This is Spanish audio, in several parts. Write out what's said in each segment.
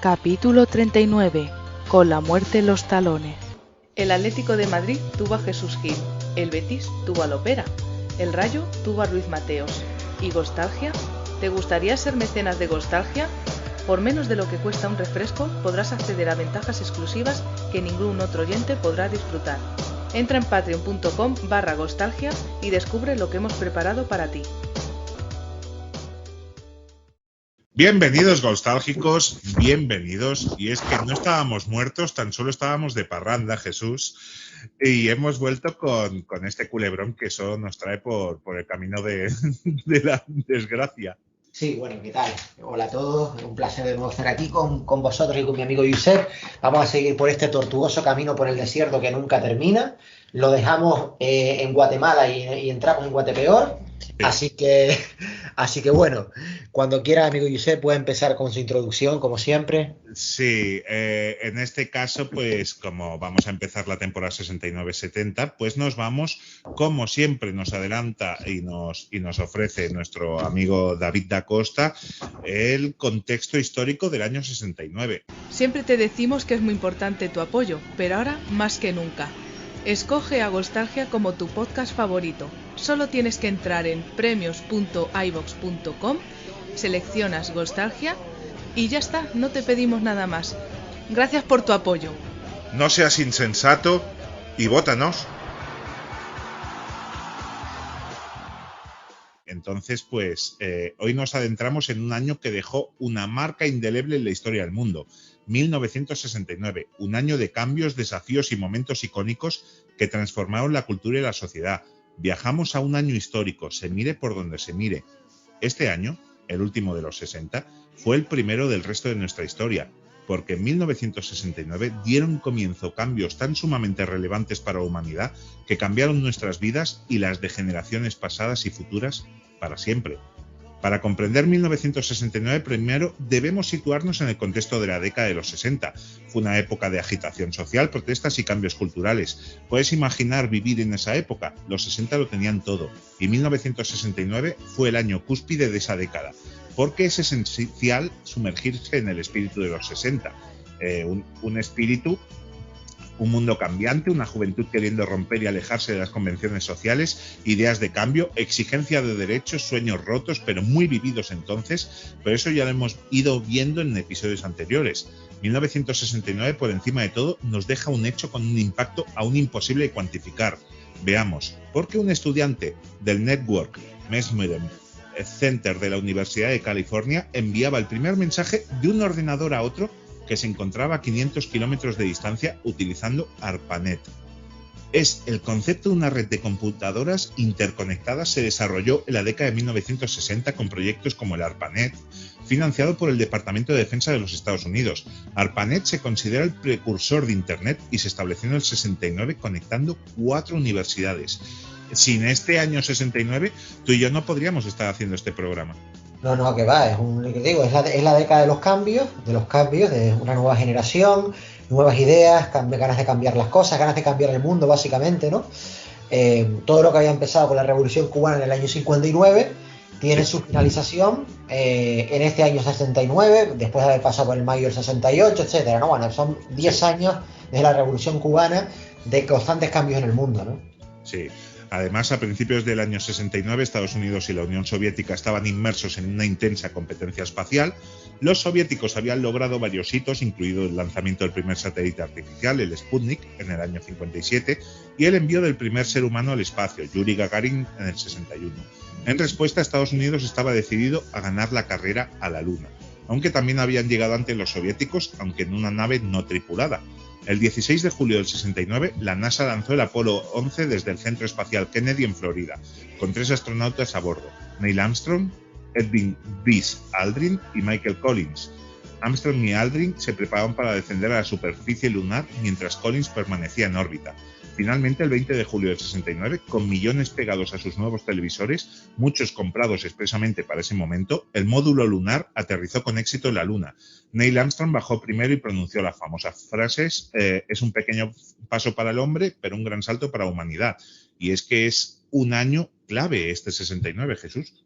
Capítulo 39. Con la muerte en los talones. El Atlético de Madrid tuvo a Jesús Gil, el Betis tuvo a Lopera, el Rayo tuvo a Ruiz Mateos. ¿Y Gostalgia? ¿Te gustaría ser mecenas de Gostalgia? Por menos de lo que cuesta un refresco podrás acceder a ventajas exclusivas que ningún otro oyente podrá disfrutar. Entra en patreon.com/Gostalgia y descubre lo que hemos preparado para ti. Bienvenidos nostálgicos, bienvenidos. Y es que no estábamos muertos, tan solo estábamos de parranda, Jesús. Y hemos vuelto con este culebrón que eso nos trae por el camino de la desgracia. Sí, bueno, ¿qué tal? Hola a todos, un placer de nuevo estar aquí con vosotros y con mi amigo Josep. Vamos a seguir por este tortuoso camino por el desierto que nunca termina. Lo dejamos en Guatemala y entramos en Guatepeor. Sí. Así que bueno, cuando quiera, amigo Josep, puede empezar con su introducción, como siempre. Sí, en este caso, pues como vamos a empezar la temporada 69-70, pues nos vamos, como siempre nos adelanta y nos ofrece nuestro amigo David da Costa, el contexto histórico del año 69. Siempre te decimos que es muy importante tu apoyo, pero ahora más que nunca. Escoge a Gostalgia como tu podcast favorito. Solo tienes que entrar en premios.ivox.com, seleccionas Gostalgia y ya está, no te pedimos nada más. Gracias por tu apoyo. No seas insensato y vótanos. Entonces, pues, hoy nos adentramos en un año que dejó una marca indeleble en la historia del mundo. 1969, un año de cambios, desafíos y momentos icónicos que transformaron la cultura y la sociedad. Viajamos a un año histórico, se mire por donde se mire. Este año, el último de los 60, fue el primero del resto de nuestra historia, porque en 1969 dieron comienzo cambios tan sumamente relevantes para la humanidad que cambiaron nuestras vidas y las de generaciones pasadas y futuras para siempre. Para comprender 1969, primero debemos situarnos en el contexto de la década de los 60. Fue una época de agitación social, protestas y cambios culturales. Puedes imaginar vivir en esa época. Los 60 lo tenían todo. Y 1969 fue el año cúspide de esa década. Porque es esencial sumergirse en el espíritu de los 60. Un espíritu, un mundo cambiante, una juventud queriendo romper y alejarse de las convenciones sociales, ideas de cambio, exigencia de derechos, sueños rotos, pero muy vividos entonces. Pero eso ya lo hemos ido viendo en episodios anteriores. 1969, por encima de todo, nos deja un hecho con un impacto aún imposible de cuantificar. Veamos, ¿por qué un estudiante del Network Mesmerem Center de la Universidad de California enviaba el primer mensaje de un ordenador a otro que se encontraba a 500 kilómetros de distancia utilizando ARPANET? El concepto de una red de computadoras interconectadas se desarrolló en la década de 1960 con proyectos como el ARPANET, financiado por el Departamento de Defensa de los Estados Unidos. ARPANET se considera el precursor de Internet y se estableció en el 69 conectando 4 universidades. Sin este año 69, tú y yo no podríamos estar haciendo este programa. No, que va, es la década de los cambios, de una nueva generación, nuevas ideas, ganas de cambiar las cosas, ganas de cambiar el mundo, básicamente, ¿no? Todo lo que había empezado con la Revolución Cubana en el año 59 tiene su finalización en este año 69, después de haber pasado por el mayo del 68, etcétera, ¿no? Bueno, son 10 años desde la Revolución Cubana de constantes cambios en el mundo, ¿no? Sí. Además, a principios del año 69, Estados Unidos y la Unión Soviética estaban inmersos en una intensa competencia espacial. Los soviéticos habían logrado varios hitos, incluido el lanzamiento del primer satélite artificial, el Sputnik, en el año 57, y el envío del primer ser humano al espacio, Yuri Gagarin, en el 61. En respuesta, Estados Unidos estaba decidido a ganar la carrera a la Luna, aunque también habían llegado antes los soviéticos, aunque en una nave no tripulada. El 16 de julio del 69, la NASA lanzó el Apolo 11 desde el Centro Espacial Kennedy en Florida, con 3 astronautas a bordo: Neil Armstrong, Edwin Buzz Aldrin y Michael Collins. Armstrong y Aldrin se preparaban para descender a la superficie lunar mientras Collins permanecía en órbita. Finalmente, el 20 de julio del 69, con millones pegados a sus nuevos televisores, muchos comprados expresamente para ese momento, el módulo lunar aterrizó con éxito en la Luna. Neil Armstrong bajó primero y pronunció las famosas frases: es un pequeño paso para el hombre, pero un gran salto para la humanidad. Y es que es un año clave este 69, Jesús.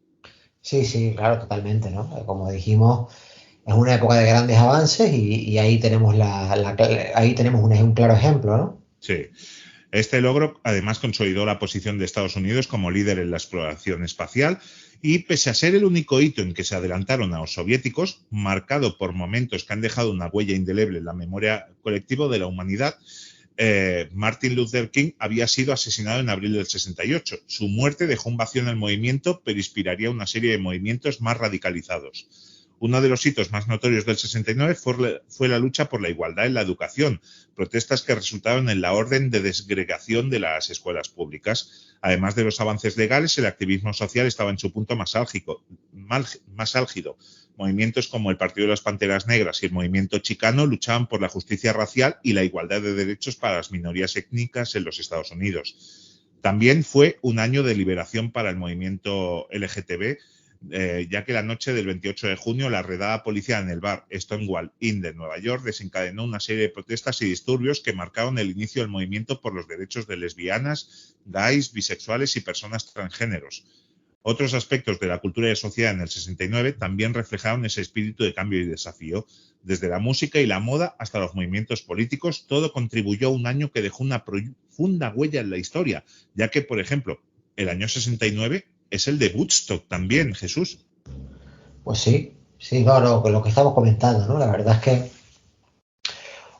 Sí, claro, totalmente, ¿no? Como dijimos, es una época de grandes avances y ahí tenemos ahí tenemos un claro ejemplo, ¿no? Sí. Este logro además consolidó la posición de Estados Unidos como líder en la exploración espacial y, pese a ser el único hito en que se adelantaron a los soviéticos, marcado por momentos que han dejado una huella indeleble en la memoria colectiva de la humanidad, Martin Luther King había sido asesinado en abril del 68. Su muerte dejó un vacío en el movimiento, pero inspiraría una serie de movimientos más radicalizados. Uno de los hitos más notorios del 69 fue la lucha por la igualdad en la educación, protestas que resultaron en la orden de desgregación de las escuelas públicas. Además de los avances legales, el activismo social estaba en su punto más álgido. Movimientos como el Partido de las Panteras Negras y el Movimiento Chicano luchaban por la justicia racial y la igualdad de derechos para las minorías étnicas en los Estados Unidos. También fue un año de liberación para el movimiento LGTB, ya que la noche del 28 de junio la redada policial en el bar Stonewall Inn de Nueva York desencadenó una serie de protestas y disturbios que marcaron el inicio del movimiento por los derechos de lesbianas, gays, bisexuales y personas transgéneros. Otros aspectos de la cultura y sociedad en el 69 también reflejaron ese espíritu de cambio y desafío. Desde la música y la moda hasta los movimientos políticos, todo contribuyó a un año que dejó una profunda huella en la historia, ya que, por ejemplo, el año 69 es el de Woodstock también, Jesús. Pues sí, no, lo que estamos comentando, ¿no? La verdad es que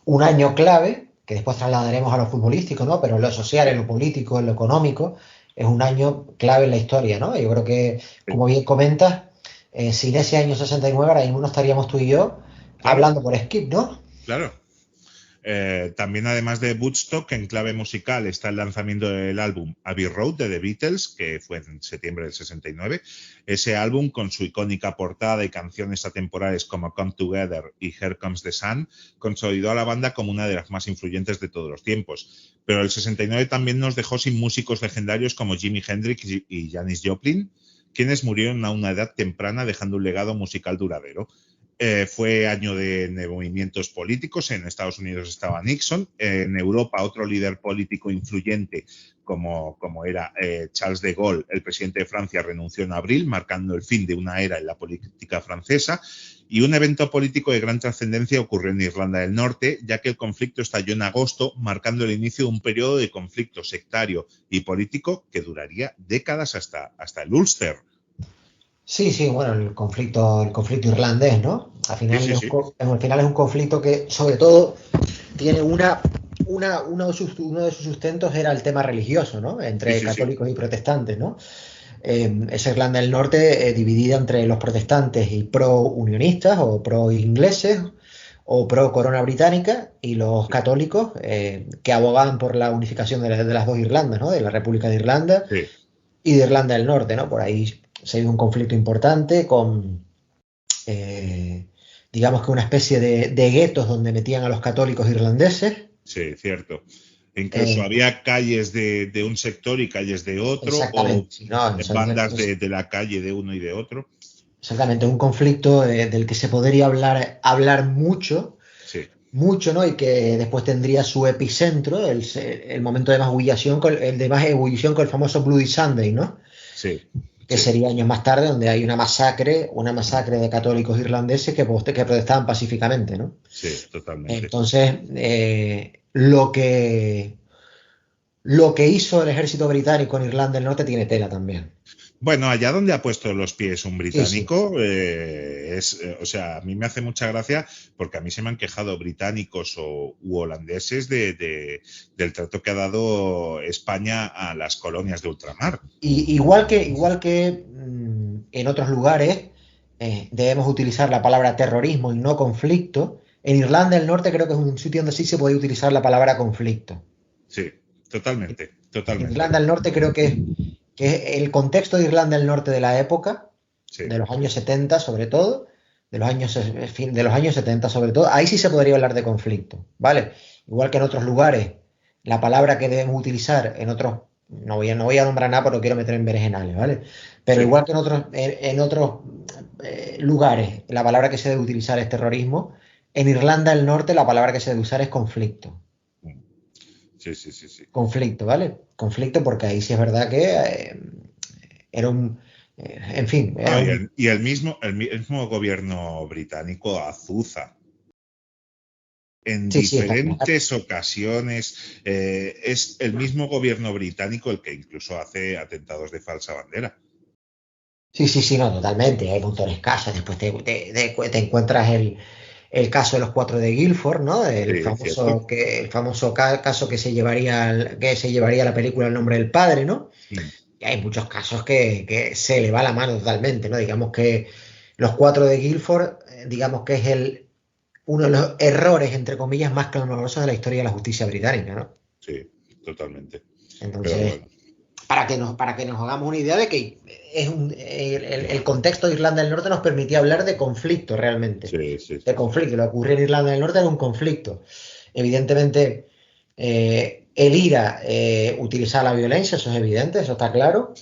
un año clave, que después trasladaremos a lo futbolístico, ¿no? Pero en lo social, en lo político, en lo económico, es un año clave en la historia, ¿no? Yo creo que, como bien comentas, sin ese año 69 ahora mismo no estaríamos tú y yo hablando por Skip, ¿no? Claro. También, además de Woodstock, en clave musical está el lanzamiento del álbum Abbey Road de The Beatles, que fue en septiembre del 69. Ese álbum, con su icónica portada y canciones atemporales como Come Together y Here Comes the Sun, consolidó a la banda como una de las más influyentes de todos los tiempos. Pero el 69 también nos dejó sin músicos legendarios como Jimi Hendrix y Janis Joplin, quienes murieron a una edad temprana dejando un legado musical duradero. Fue año de movimientos políticos. En Estados Unidos estaba Nixon. En Europa, otro líder político influyente como era Charles de Gaulle, el presidente de Francia, renunció en abril, marcando el fin de una era en la política francesa. Y un evento político de gran trascendencia ocurrió en Irlanda del Norte, ya que el conflicto estalló en agosto, marcando el inicio de un periodo de conflicto sectario y político que duraría décadas hasta el Ulster. Sí, bueno, el conflicto irlandés, ¿no? Al final, Sí. al final es un conflicto que, sobre todo, tiene uno de sus sustentos era el tema religioso, ¿no? Entre católicos y protestantes, ¿no? Esa Irlanda del Norte dividida entre los protestantes y pro-unionistas o pro-ingleses o pro-corona británica y los católicos que abogaban por la unificación de las dos Irlandas, ¿no? De la República de Irlanda y de Irlanda del Norte, ¿no? Por ahí se dio un conflicto importante con, digamos que una especie de guetos donde metían a los católicos irlandeses. Sí, cierto. Incluso había calles de un sector y calles de otro, o bandas de la calle de uno y de otro. Exactamente, un conflicto del que se podría hablar mucho, ¿no? Y que después tendría su epicentro, el momento de más ebullición, con el famoso Bloody Sunday, ¿no? Sí. Que sería años más tarde, donde hay una masacre de católicos irlandeses que protestaban pacíficamente, ¿no? Sí, totalmente. Entonces, lo que hizo el ejército británico en Irlanda del Norte tiene tela también. Bueno, allá donde ha puesto los pies un británico, o sea, a mí me hace mucha gracia porque a mí se me han quejado británicos u holandeses del trato que ha dado España a las colonias de ultramar. Igual que en otros lugares debemos utilizar la palabra terrorismo y no conflicto, en Irlanda del Norte creo que es un sitio donde sí se puede utilizar la palabra conflicto. Sí, totalmente. En Irlanda del Norte creo que el contexto de Irlanda del Norte de la época, de los años 70 sobre todo, de los años 70 sobre todo, ahí sí se podría hablar de conflicto, ¿vale? Igual que en otros lugares, la palabra que debemos utilizar en otros, no voy a nombrar nada porque no quiero meter en berenjenales, ¿vale? Pero igual que en otros lugares, la palabra que se debe utilizar es terrorismo, en Irlanda del Norte la palabra que se debe usar es conflicto. Sí. Conflicto, ¿vale? Conflicto porque ahí sí es verdad que era En fin. No, el mismo gobierno británico azuza en Sí, sí, está claro. diferentes ocasiones. Es el mismo gobierno británico el que incluso hace atentados de falsa bandera. Sí, sí, sí, no, totalmente. Hay montones casos. Después te encuentras el caso de los cuatro de Guilford, ¿no? Sí, cierto. El famoso caso que se llevaría a la película El nombre del padre, ¿no? Mm, Y hay muchos casos que se le va la mano totalmente, ¿no? Digamos que los cuatro de Guilford, digamos que es uno de los errores, entre comillas, más clamorosos de la historia de la justicia británica, ¿no? sí, totalmente. Pero Entonces, bueno, para que nos hagamos una idea de que el contexto de Irlanda del Norte nos permitía hablar de conflicto realmente, sí, sí, de sí, sí. conflicto. Lo que ocurría en Irlanda del Norte era un conflicto. Evidentemente, el IRA utilizaba la violencia, eso es evidente, eso está claro,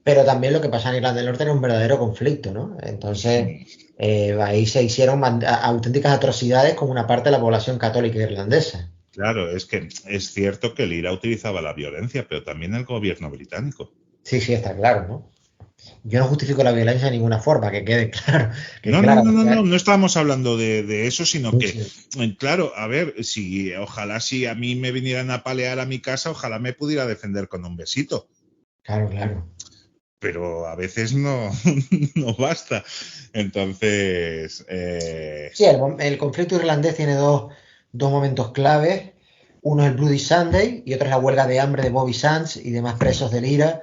pero también lo que pasaba en Irlanda del Norte era un verdadero conflicto, ¿no? Entonces, Mm. ahí se hicieron auténticas atrocidades con una parte de la población católica irlandesa. Claro, es que es cierto que el IRA utilizaba la violencia, pero también el gobierno británico. Sí, sí, está claro, ¿no? Yo no justifico la violencia de ninguna forma, que quede claro, que No, no, claro. no, no, no, no estábamos hablando de eso, sino Sí, que, sí, claro, a ver, ojalá si a mí me vinieran a palear a mi casa, ojalá me pudiera defender con un besito, claro, claro. pero a veces no, no basta. Entonces, Sí, el conflicto irlandés tiene dos momentos claves. Uno es el Bloody Sunday y otro es la huelga de hambre de Bobby Sands y demás presos del IRA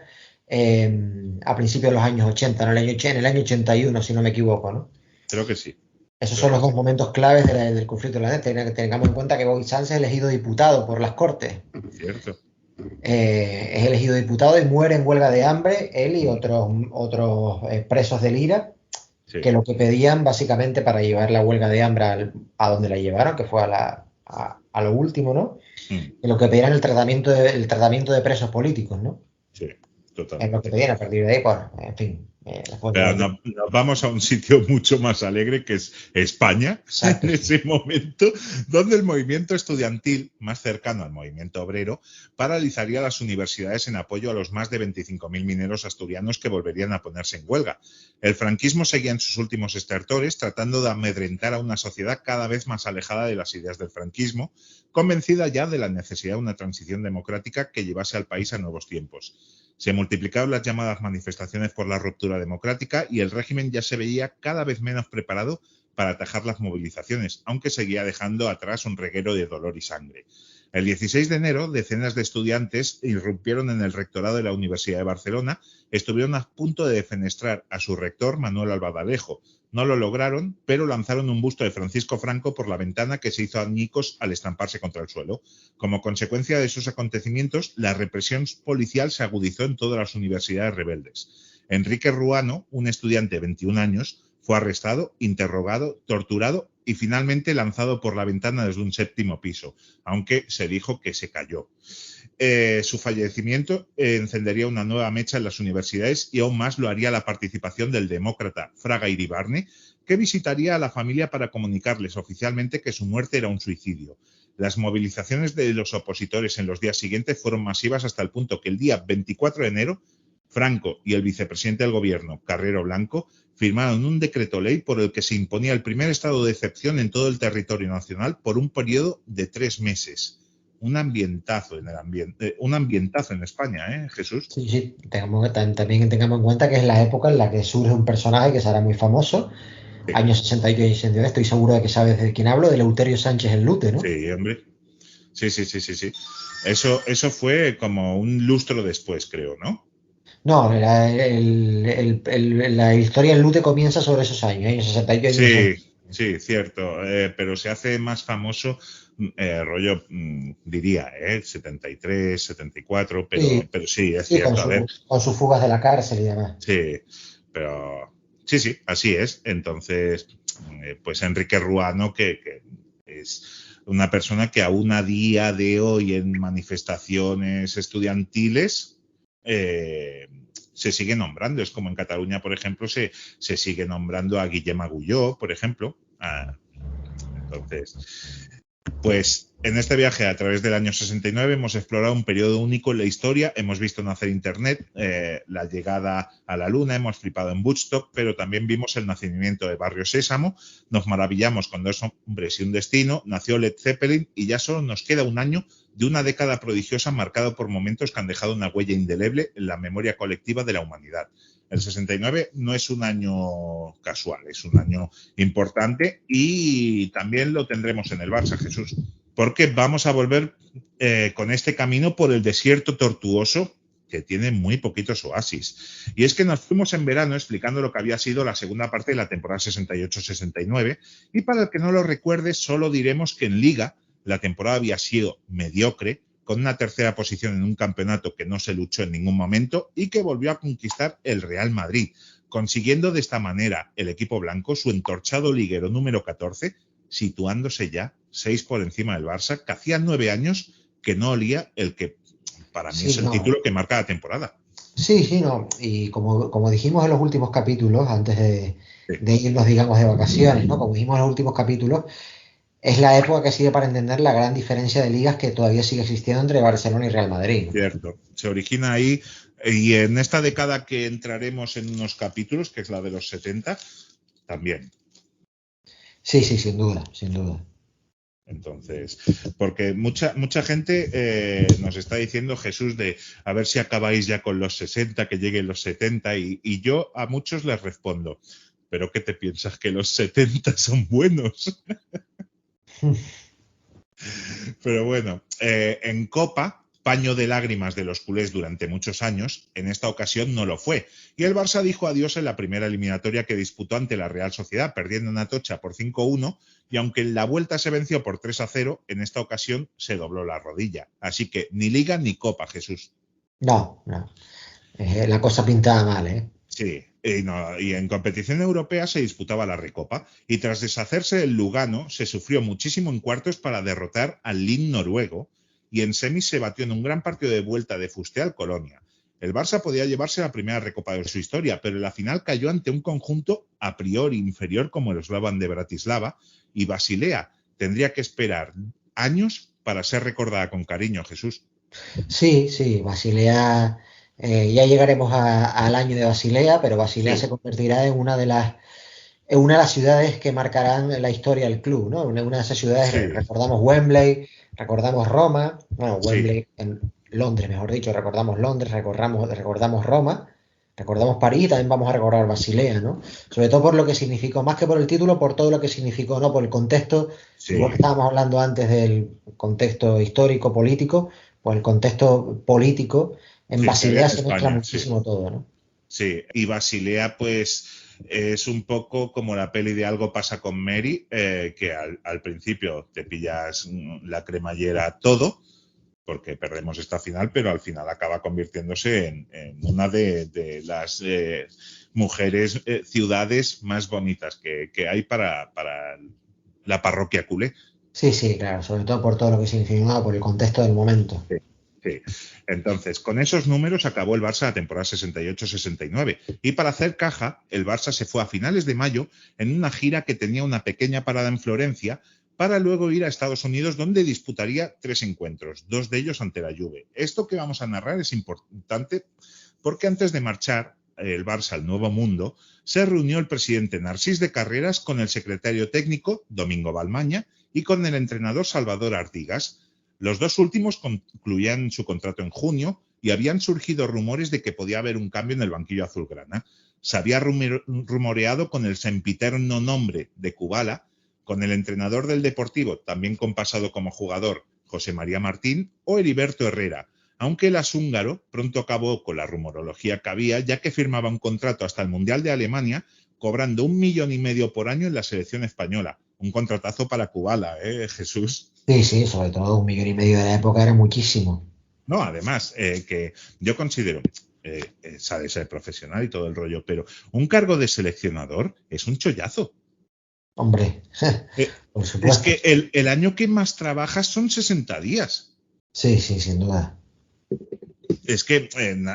a principios de los años 80, ¿no? En el año 81, si no me equivoco, ¿no? creo que sí, Esos creo son que los dos sí, momentos claves del conflicto irlandés. Tengamos en cuenta que Bobby Sands es elegido diputado por las Cortes. cierto. Es elegido diputado y muere en huelga de hambre, él y Mm, otros presos del IRA, sí. que lo que pedían básicamente para llevar la huelga de hambre a donde la llevaron, que fue a lo último, ¿no? Mm, Que lo que pedían el tratamiento de presos políticos, ¿no? sí, Es lo que totalmente. pedían a partir de ahí, pues, en fin, después Pero de- nos vamos a un sitio mucho más alegre que es España, Exacto, en sí. ese momento, donde el movimiento estudiantil, más cercano al movimiento obrero, paralizaría las universidades en apoyo a los más de 25.000 mineros asturianos que volverían a ponerse en huelga. El franquismo seguía en sus últimos estertores, tratando de amedrentar a una sociedad cada vez más alejada de las ideas del franquismo, convencida ya de la necesidad de una transición democrática que llevase al país a nuevos tiempos. Se multiplicaron las llamadas manifestaciones por la ruptura democrática y el régimen ya se veía cada vez menos preparado para atajar las movilizaciones, aunque seguía dejando atrás un reguero de dolor y sangre. El 16 de enero, decenas de estudiantes irrumpieron en el rectorado de la Universidad de Barcelona, estuvieron a punto de defenestrar a su rector, Manuel Albadalejo. No lo lograron, pero lanzaron un busto de Francisco Franco por la ventana que se hizo añicos al estamparse contra el suelo. Como consecuencia de esos acontecimientos, la represión policial se agudizó en todas las universidades rebeldes. Enrique Ruano, un estudiante de 21 años, fue arrestado, interrogado, torturado y finalmente lanzado por la ventana desde un séptimo piso, aunque se dijo que se cayó. Su fallecimiento encendería una nueva mecha en las universidades y aún más lo haría la participación del demócrata Fraga Iribarne, que visitaría a la familia para comunicarles oficialmente que su muerte era un suicidio. Las movilizaciones de los opositores en los días siguientes fueron masivas hasta el punto que el día 24 de enero, Franco y el vicepresidente del gobierno, Carrero Blanco, firmaron un decreto ley por el que se imponía el primer estado de excepción en todo el territorio nacional por un periodo de 3 meses. Un ambientazo en España, ¿eh, Jesús? Sí, sí, también tengamos en cuenta que es la época en la que surge un personaje que será muy famoso, Sí, años 68 y 69, estoy seguro de que sabes de quién hablo, de Eleuterio Sánchez el Lute, ¿no? sí, hombre. Sí, sí, sí, sí, sí. Eso fue como un lustro después, creo, ¿no? No, la historia del Lute comienza sobre esos años 68 y años Sí, 69. sí, cierto. Pero se hace más famoso, rollo, diría, 73, 74, Sí, pero sí, es sí, con, cierto. A ver, su, con sus fugas de la cárcel y demás. sí, pero sí, sí, así es. Entonces, pues Enrique Ruano, que es una persona que aún a día de hoy en manifestaciones estudiantiles se sigue nombrando. Es como en Cataluña, por ejemplo, se sigue nombrando a Guillem Agulló, por ejemplo. Entonces, Pues en este viaje a través del año 69 hemos explorado un periodo único en la historia, hemos visto nacer Internet, la llegada a la Luna, hemos flipado en Woodstock, pero también vimos el nacimiento de Barrio Sésamo, nos maravillamos con Dos hombres y un destino, nació Led Zeppelin y ya solo nos queda un año de una década prodigiosa marcado por momentos que han dejado una huella indeleble en la memoria colectiva de la humanidad. El 69 no es un año casual, es un año importante y también lo tendremos en el Barça, Jesús, porque vamos a volver con este camino por el desierto tortuoso que tiene muy poquitos oasis. Y es que nos fuimos en verano explicando lo que había sido la segunda parte de la temporada 68-69 y para el que no lo recuerde solo diremos que en Liga la temporada había sido mediocre, con una tercera posición en un campeonato que no se luchó en ningún momento y que volvió a conquistar el Real Madrid, consiguiendo de esta manera el equipo blanco su entorchado liguero número 14, situándose ya 6 por encima del Barça, que hacía 9 años que no olía el que para mí es el título que marca la temporada. Sí, no. Y como dijimos en los últimos capítulos, antes de irnos, digamos, de vacaciones, ¿no? Como dijimos en los últimos capítulos, es la época que sirve para entender la gran diferencia de ligas que todavía sigue existiendo entre Barcelona y Real Madrid, ¿no? Cierto, se origina ahí y en esta década que entraremos en unos capítulos, que es la de los 70, también. Sí, sin duda. Entonces, porque mucha gente nos está diciendo, Jesús, de a ver si acabáis ya con los 60, que lleguen los 70, y yo a muchos les respondo, ¿pero qué te piensas? ¿Que los 70 son buenos? Pero bueno, en Copa, paño de lágrimas de los culés durante muchos años, en esta ocasión no lo fue. Y el Barça dijo adiós en la primera eliminatoria que disputó ante la Real Sociedad, perdiendo en Atocha por 5-1, y aunque en la vuelta se venció por 3-0, en esta ocasión se dobló la rodilla. Así que ni Liga ni Copa, Jesús. No. La cosa pintaba mal, ¿eh? Sí, y en competición europea se disputaba la Recopa y tras deshacerse del Lugano se sufrió muchísimo en cuartos para derrotar al Lyn noruego y en semis se batió en un gran partido de vuelta de Fuste al Colonia. El Barça podía llevarse la primera Recopa de su historia, pero en la final cayó ante un conjunto a priori inferior como el Slovan de Bratislava y Basilea tendría que esperar años para ser recordada con cariño, Jesús. Sí, Basilea, ya llegaremos al año de Basilea, pero Basilea se convertirá en una de las ciudades que marcarán la historia del club, ¿no? Una de esas ciudades, recordamos Wembley, recordamos Roma, Wembley en Londres, mejor dicho, recordamos Londres, recordamos Roma, recordamos París y también vamos a recordar Basilea, ¿no? Sobre todo por lo que significó, más que por el título, por todo lo que significó, ¿no? Por el contexto, igual que estábamos hablando antes del contexto histórico, político, pues el contexto político en Basilea se muestra muchísimo todo, ¿no? Sí, y Basilea pues es un poco como la peli de Algo pasa con Mary, que al principio te pillas la cremallera todo, porque perdemos esta final, pero al final acaba convirtiéndose en una de las mujeres, ciudades más bonitas que hay para la parroquia culé. Sí, claro, sobre todo por todo lo que significaba, por el contexto del momento. Sí. Entonces, con esos números acabó el Barça la temporada 68-69 y para hacer caja, el Barça se fue a finales de mayo en una gira que tenía una pequeña parada en Florencia para luego ir a Estados Unidos donde disputaría 3 encuentros, 2 de ellos ante la Juve. Esto que vamos a narrar es importante porque antes de marchar el Barça al Nuevo Mundo, se reunió el presidente Narcís de Carreras con el secretario técnico Domingo Balmaña y con el entrenador Salvador Artigas. Los dos últimos concluían su contrato en junio y habían surgido rumores de que podía haber un cambio en el banquillo azulgrana. Se había rumoreado con el sempiterno nombre de Kubala, con el entrenador del Deportivo, también con pasado como jugador, José María Martín, o Heriberto Herrera, aunque el ashúngaro pronto acabó con la rumorología que había, ya que firmaba un contrato hasta el Mundial de Alemania, cobrando 1,5 millones por año en la selección española. Un contratazo para Kubala, Jesús. Sí, sobre todo 1,5 millones de la época era muchísimo. No, además, que yo considero, sabe ser profesional y todo el rollo, pero un cargo de seleccionador es un chollazo. Hombre, por supuesto. Es que el año que más trabajas son 60 días. Sí, sin duda. Es que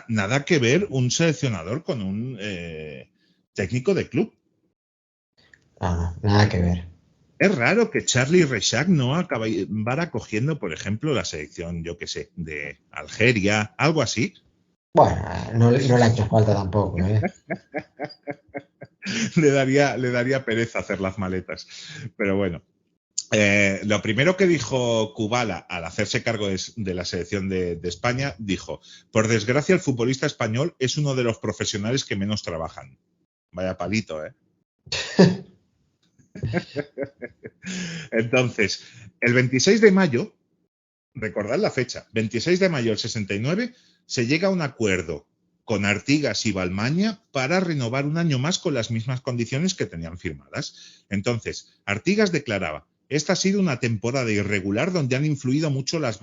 nada que ver un seleccionador con un técnico de club. Nada que ver. Es raro que Charlie Reixac no acabara cogiendo, por ejemplo, la selección, yo qué sé, de Algeria, algo así. Bueno, no le ha hecho falta tampoco, ¿eh? Le daría pereza hacer las maletas. Pero bueno. Lo primero que dijo Kubala al hacerse cargo de la selección de España, dijo: por desgracia el futbolista español es uno de los profesionales que menos trabajan. Vaya palito, ¿eh? Entonces, el 26 de mayo, recordad la fecha, 26 de mayo del 69, se llega a un acuerdo con Artigas y Balmaña para renovar un año más con las mismas condiciones que tenían firmadas. Entonces, Artigas declaraba: esta ha sido una temporada irregular donde han influido mucho las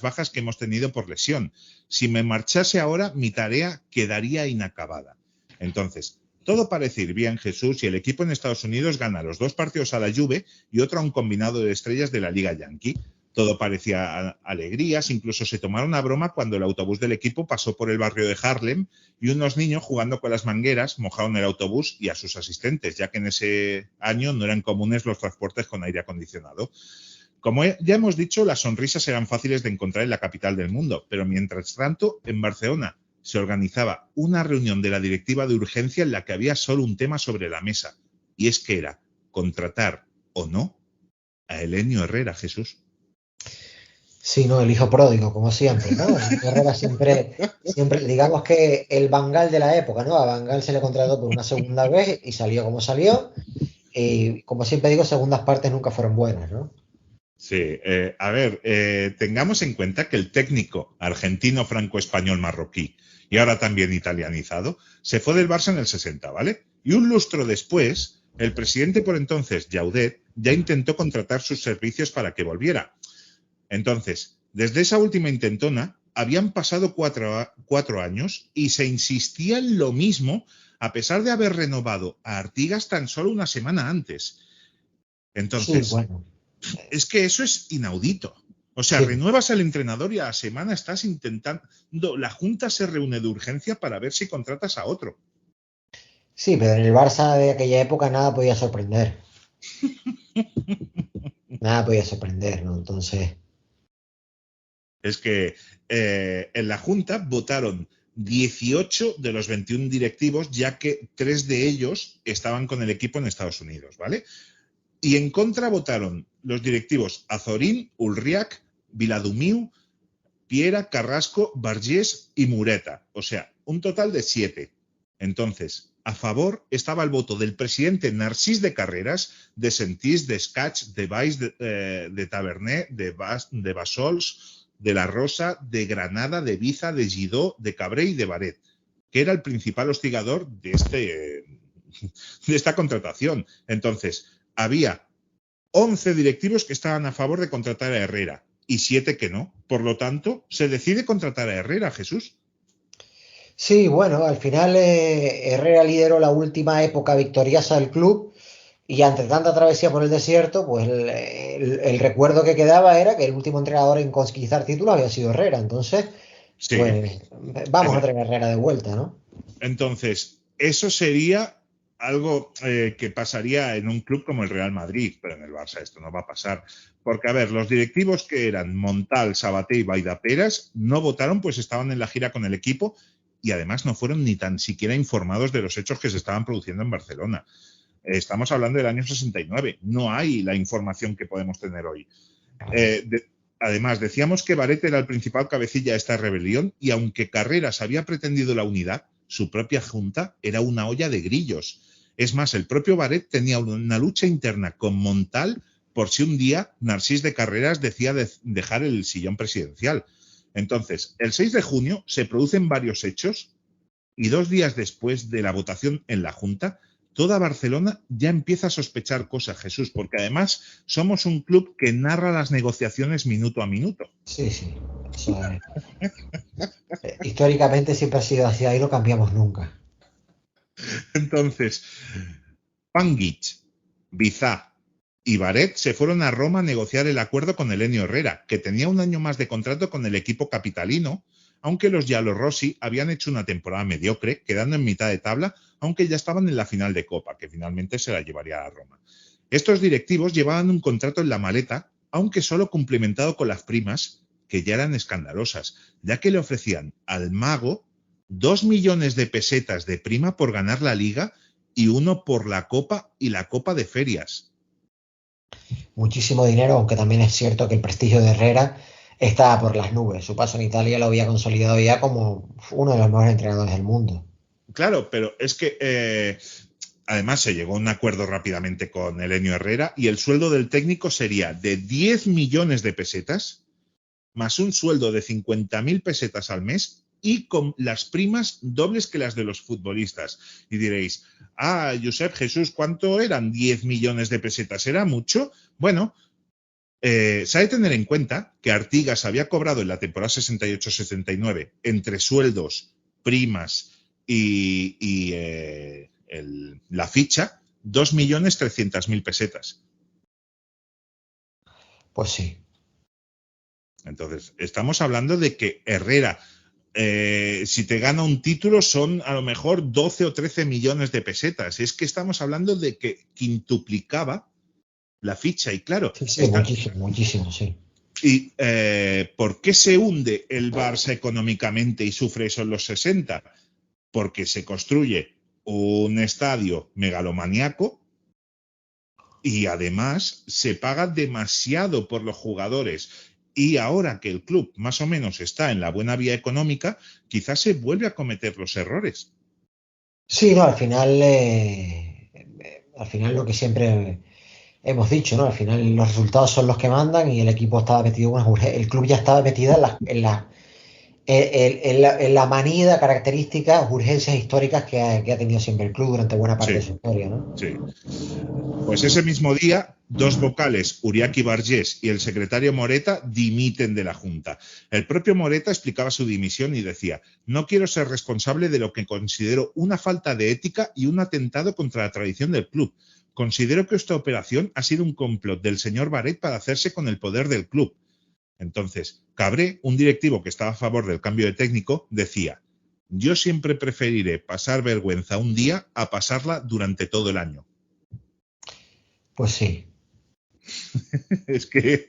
bajas que hemos tenido por lesión. Si me marchase ahora, mi tarea quedaría inacabada. Entonces, todo parece ir bien, Jesús, y el equipo en Estados Unidos gana los 2 partidos a la Juve y otro a un combinado de estrellas de la Liga Yankee. Todo parecía alegrías, incluso se tomaron a broma cuando el autobús del equipo pasó por el barrio de Harlem y unos niños jugando con las mangueras mojaron el autobús y a sus asistentes, ya que en ese año no eran comunes los transportes con aire acondicionado. Como ya hemos dicho, las sonrisas eran fáciles de encontrar en la capital del mundo, pero mientras tanto, en Barcelona se organizaba una reunión de la directiva de urgencia en la que había solo un tema sobre la mesa, y es que era contratar o no a Helenio Herrera, Jesús. Sí, no, el hijo pródigo, como siempre, ¿no? Herrera siempre, digamos que el Van Gaal de la época, ¿no? A Van Gaal se le contrató por una segunda vez y salió como salió. Y como siempre digo, segundas partes nunca fueron buenas, ¿no? Sí, a ver, tengamos en cuenta que el técnico argentino franco-español marroquí y ahora también italianizado se fue del Barça en el 60, ¿vale? Y un lustro después, el presidente por entonces, Llaudet, ya intentó contratar sus servicios para que volviera. Entonces, desde esa última intentona, habían pasado 4 años y se insistía en lo mismo a pesar de haber renovado a Artigas tan solo una semana antes. Entonces, sí, bueno. Es que eso es inaudito. O sea, Sí. renuevas al entrenador y a la semana estás intentando... La Junta se reúne de urgencia para ver si contratas a otro. Sí, pero en el Barça de aquella época nada podía sorprender. Nada podía sorprender, ¿no? Entonces... Es que en la Junta votaron 18 de los 21 directivos, ya que 3 de ellos estaban con el equipo en Estados Unidos, ¿vale? Y en contra votaron los directivos Azorín, Ulriach, Viladumiu, Piera, Carrasco, Bargés y Mureta. O sea, un total de 7. Entonces, a favor estaba el voto del presidente Narcís de Carreras, de Sentís, de Escach, de Valls, de Taverner, de Bassols, de La Rosa, de Granada, de Biza, de Gidó, de Cabré y de Baret, que era el principal hostigador de esta contratación. Entonces, había 11 directivos que estaban a favor de contratar a Herrera y 7 que no. Por lo tanto, se decide contratar a Herrera, Jesús. Sí, bueno, al final Herrera lideró la última época victoriosa del club y entre tanta travesía por el desierto, pues el recuerdo que quedaba era que el último entrenador en conquistar títulos había sido Herrera. Entonces, Sí. pues vamos a traer a Herrera de vuelta, ¿no? Entonces, eso sería algo que pasaría en un club como el Real Madrid, pero en el Barça esto no va a pasar. Porque, a ver, los directivos que eran Montal, Sabaté y Vaidaperas no votaron, pues estaban en la gira con el equipo y además no fueron ni tan siquiera informados de los hechos que se estaban produciendo en Barcelona. Estamos hablando del año 69, no hay la información que podemos tener hoy. Además, decíamos que Baret era el principal cabecilla de esta rebelión y aunque Carreras había pretendido la unidad, su propia junta era una olla de grillos. Es más, el propio Baret tenía una lucha interna con Montal por si un día Narcís de Carreras decía dejar el sillón presidencial. Entonces, el 6 de junio se producen varios hechos y 2 días después de la votación en la Junta, toda Barcelona ya empieza a sospechar cosas, Jesús, porque además somos un club que narra las negociaciones minuto a minuto. Sí, sí. Eso es. Históricamente siempre ha sido así, ahí no cambiamos nunca. Entonces, Panguich, Bizá y Baret se fueron a Roma a negociar el acuerdo con Helenio Herrera, que tenía un año más de contrato con el equipo capitalino, aunque los giallorossi habían hecho una temporada mediocre, quedando en mitad de tabla, aunque ya estaban en la final de Copa, que finalmente se la llevaría a Roma. Estos directivos llevaban un contrato en la maleta, aunque solo cumplimentado con las primas, que ya eran escandalosas, ya que le ofrecían al mago 2 millones de pesetas de prima por ganar la liga y 1 por la copa y la copa de ferias. Muchísimo dinero, aunque también es cierto que el prestigio de Herrera estaba por las nubes. Su paso en Italia lo había consolidado ya como uno de los mejores entrenadores del mundo. Claro, pero es que además se llegó a un acuerdo rápidamente con Helenio Herrera y el sueldo del técnico sería de 10 millones de pesetas más un sueldo de 50.000 pesetas al mes y con las primas dobles que las de los futbolistas. Y diréis, Josep, Jesús, ¿cuánto eran 10 millones de pesetas? ¿Era mucho? Bueno, se ha de tener en cuenta que Artigas había cobrado en la temporada 68-69 entre sueldos, primas y la ficha 2.300.000 pesetas. Pues sí. Entonces, estamos hablando de que Herrera, si te gana un título, son a lo mejor 12 o 13 millones de pesetas. Es que estamos hablando de que quintuplicaba la ficha. Y claro, sí, muchísimo, sí. ¿Y por qué se hunde el Barça económicamente y sufre eso en los 60? Porque se construye un estadio megalomaniaco y además se paga demasiado por los jugadores. Y ahora que el club más o menos está en la buena vía económica, quizás se vuelve a cometer los errores. Sí, no, al final lo que siempre hemos dicho, ¿no? Al final los resultados son los que mandan y el equipo estaba metido el club ya estaba metido en la manida características, urgencias históricas que ha tenido siempre el club durante buena parte de su historia, ¿no? Sí. Pues ese mismo día, dos vocales, Uriaki Bargés y el secretario Moreta, dimiten de la Junta. El propio Moreta explicaba su dimisión y decía: no quiero ser responsable de lo que considero una falta de ética y un atentado contra la tradición del club. Considero que esta operación ha sido un complot del señor Barret para hacerse con el poder del club. Entonces, Cabré, un directivo que estaba a favor del cambio de técnico, decía: yo siempre preferiré pasar vergüenza un día a pasarla durante todo el año. Pues sí. Es que,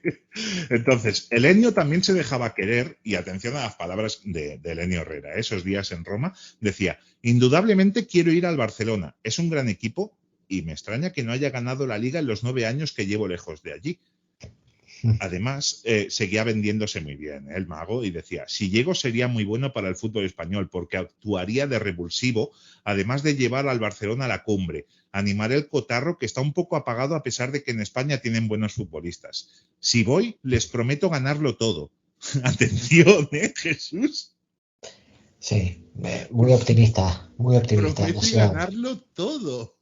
entonces, Helenio también se dejaba querer, y atención a las palabras de Helenio Herrera, esos días en Roma, decía: indudablemente quiero ir al Barcelona, es un gran equipo y me extraña que no haya ganado la Liga en los 9 años que llevo lejos de allí. Además, seguía vendiéndose muy bien, el mago, y decía: si llego sería muy bueno para el fútbol español porque actuaría de revulsivo, además de llevar al Barcelona a la cumbre, animaré el cotarro que está un poco apagado a pesar de que en España tienen buenos futbolistas. Si voy, les prometo ganarlo todo. Atención, Jesús. Sí, muy optimista, muy optimista. Promete ganarlo todo.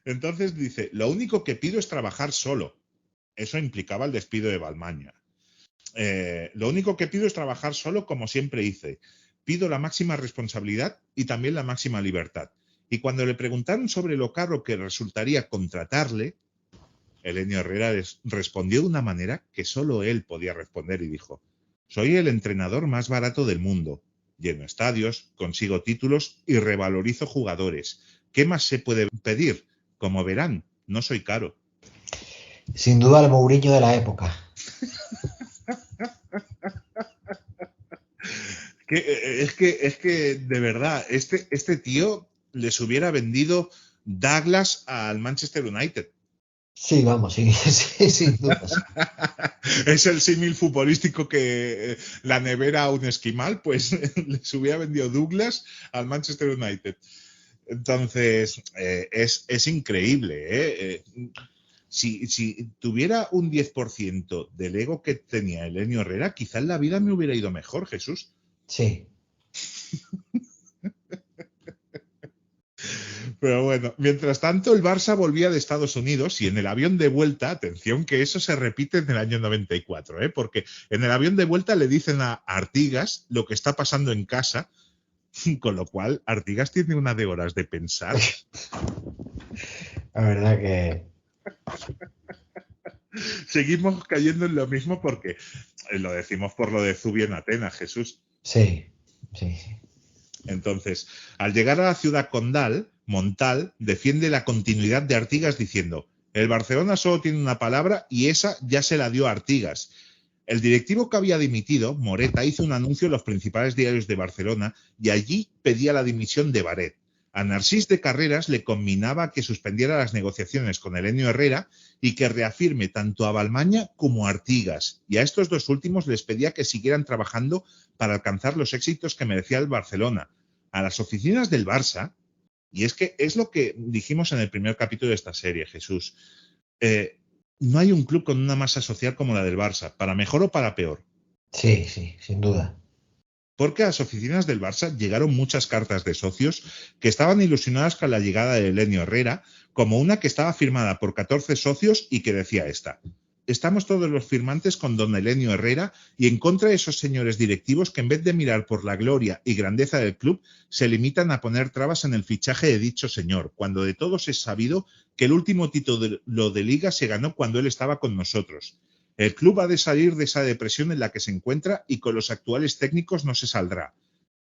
Entonces dice: lo único que pido es trabajar solo. Eso implicaba el despido de Balmaña. Lo único que pido es trabajar solo como siempre hice. Pido la máxima responsabilidad y también la máxima libertad. Y cuando le preguntaron sobre lo caro que resultaría contratarle, Helenio Herrera respondió de una manera que solo él podía responder y dijo: soy el entrenador más barato del mundo. Lleno estadios, consigo títulos y revalorizo jugadores. ¿Qué más se puede pedir? Como verán, no soy caro. Sin duda el Mourinho de la época. Es que de verdad, este tío les hubiera vendido Douglas al Manchester United. Sí, vamos, sí, sin duda. Es el símil futbolístico que la nevera a un esquimal, pues les hubiera vendido Douglas al Manchester United. Entonces, es increíble, Si tuviera un 10% del ego que tenía Helenio Herrera, quizás la vida me hubiera ido mejor, Jesús. Sí. Pero bueno, mientras tanto el Barça volvía de Estados Unidos y en el avión de vuelta, atención que eso se repite en el año 94, porque en el avión de vuelta le dicen a Artigas lo que está pasando en casa, con lo cual Artigas tiene una de horas de pensar. La verdad que... Seguimos cayendo en lo mismo porque lo decimos por lo de Zubia en Atenas, Jesús. Sí. Entonces, al llegar a la ciudad condal, Montal defiende la continuidad de Artigas diciendo: el Barcelona solo tiene una palabra y esa ya se la dio a Artigas. El directivo que había dimitido, Moreta, hizo un anuncio en los principales diarios de Barcelona y allí pedía la dimisión de Baret. A Narcís de Carreras le conminaba que suspendiera las negociaciones con Elenio Herrera y que reafirme tanto a Balmaña como a Artigas. Y a estos dos últimos les pedía que siguieran trabajando para alcanzar los éxitos que merecía el Barcelona. A las oficinas del Barça, y es que es lo que dijimos en el primer capítulo de esta serie, Jesús, no hay un club con una masa social como la del Barça, para mejor o para peor. Sí, sí, sin duda. Porque a las oficinas del Barça llegaron muchas cartas de socios que estaban ilusionadas con la llegada de Elenio Herrera, como una que estaba firmada por 14 socios y que decía esta: estamos todos los firmantes con don Elenio Herrera y en contra de esos señores directivos que en vez de mirar por la gloria y grandeza del club, se limitan a poner trabas en el fichaje de dicho señor, cuando de todos es sabido que el último título de liga se ganó cuando él estaba con nosotros. El club ha de salir de esa depresión en la que se encuentra y con los actuales técnicos no se saldrá.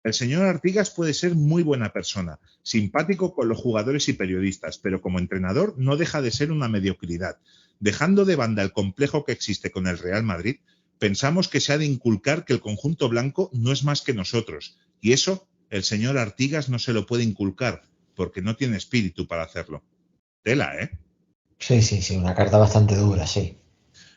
El señor Artigas puede ser muy buena persona, simpático con los jugadores y periodistas, pero como entrenador no deja de ser una mediocridad. Dejando de banda el complejo que existe con el Real Madrid, pensamos que se ha de inculcar que el conjunto blanco no es más que nosotros, y eso el señor Artigas no se lo puede inculcar, porque no tiene espíritu para hacerlo. Tela, ¿eh? Sí, sí, sí, una carta bastante dura, sí.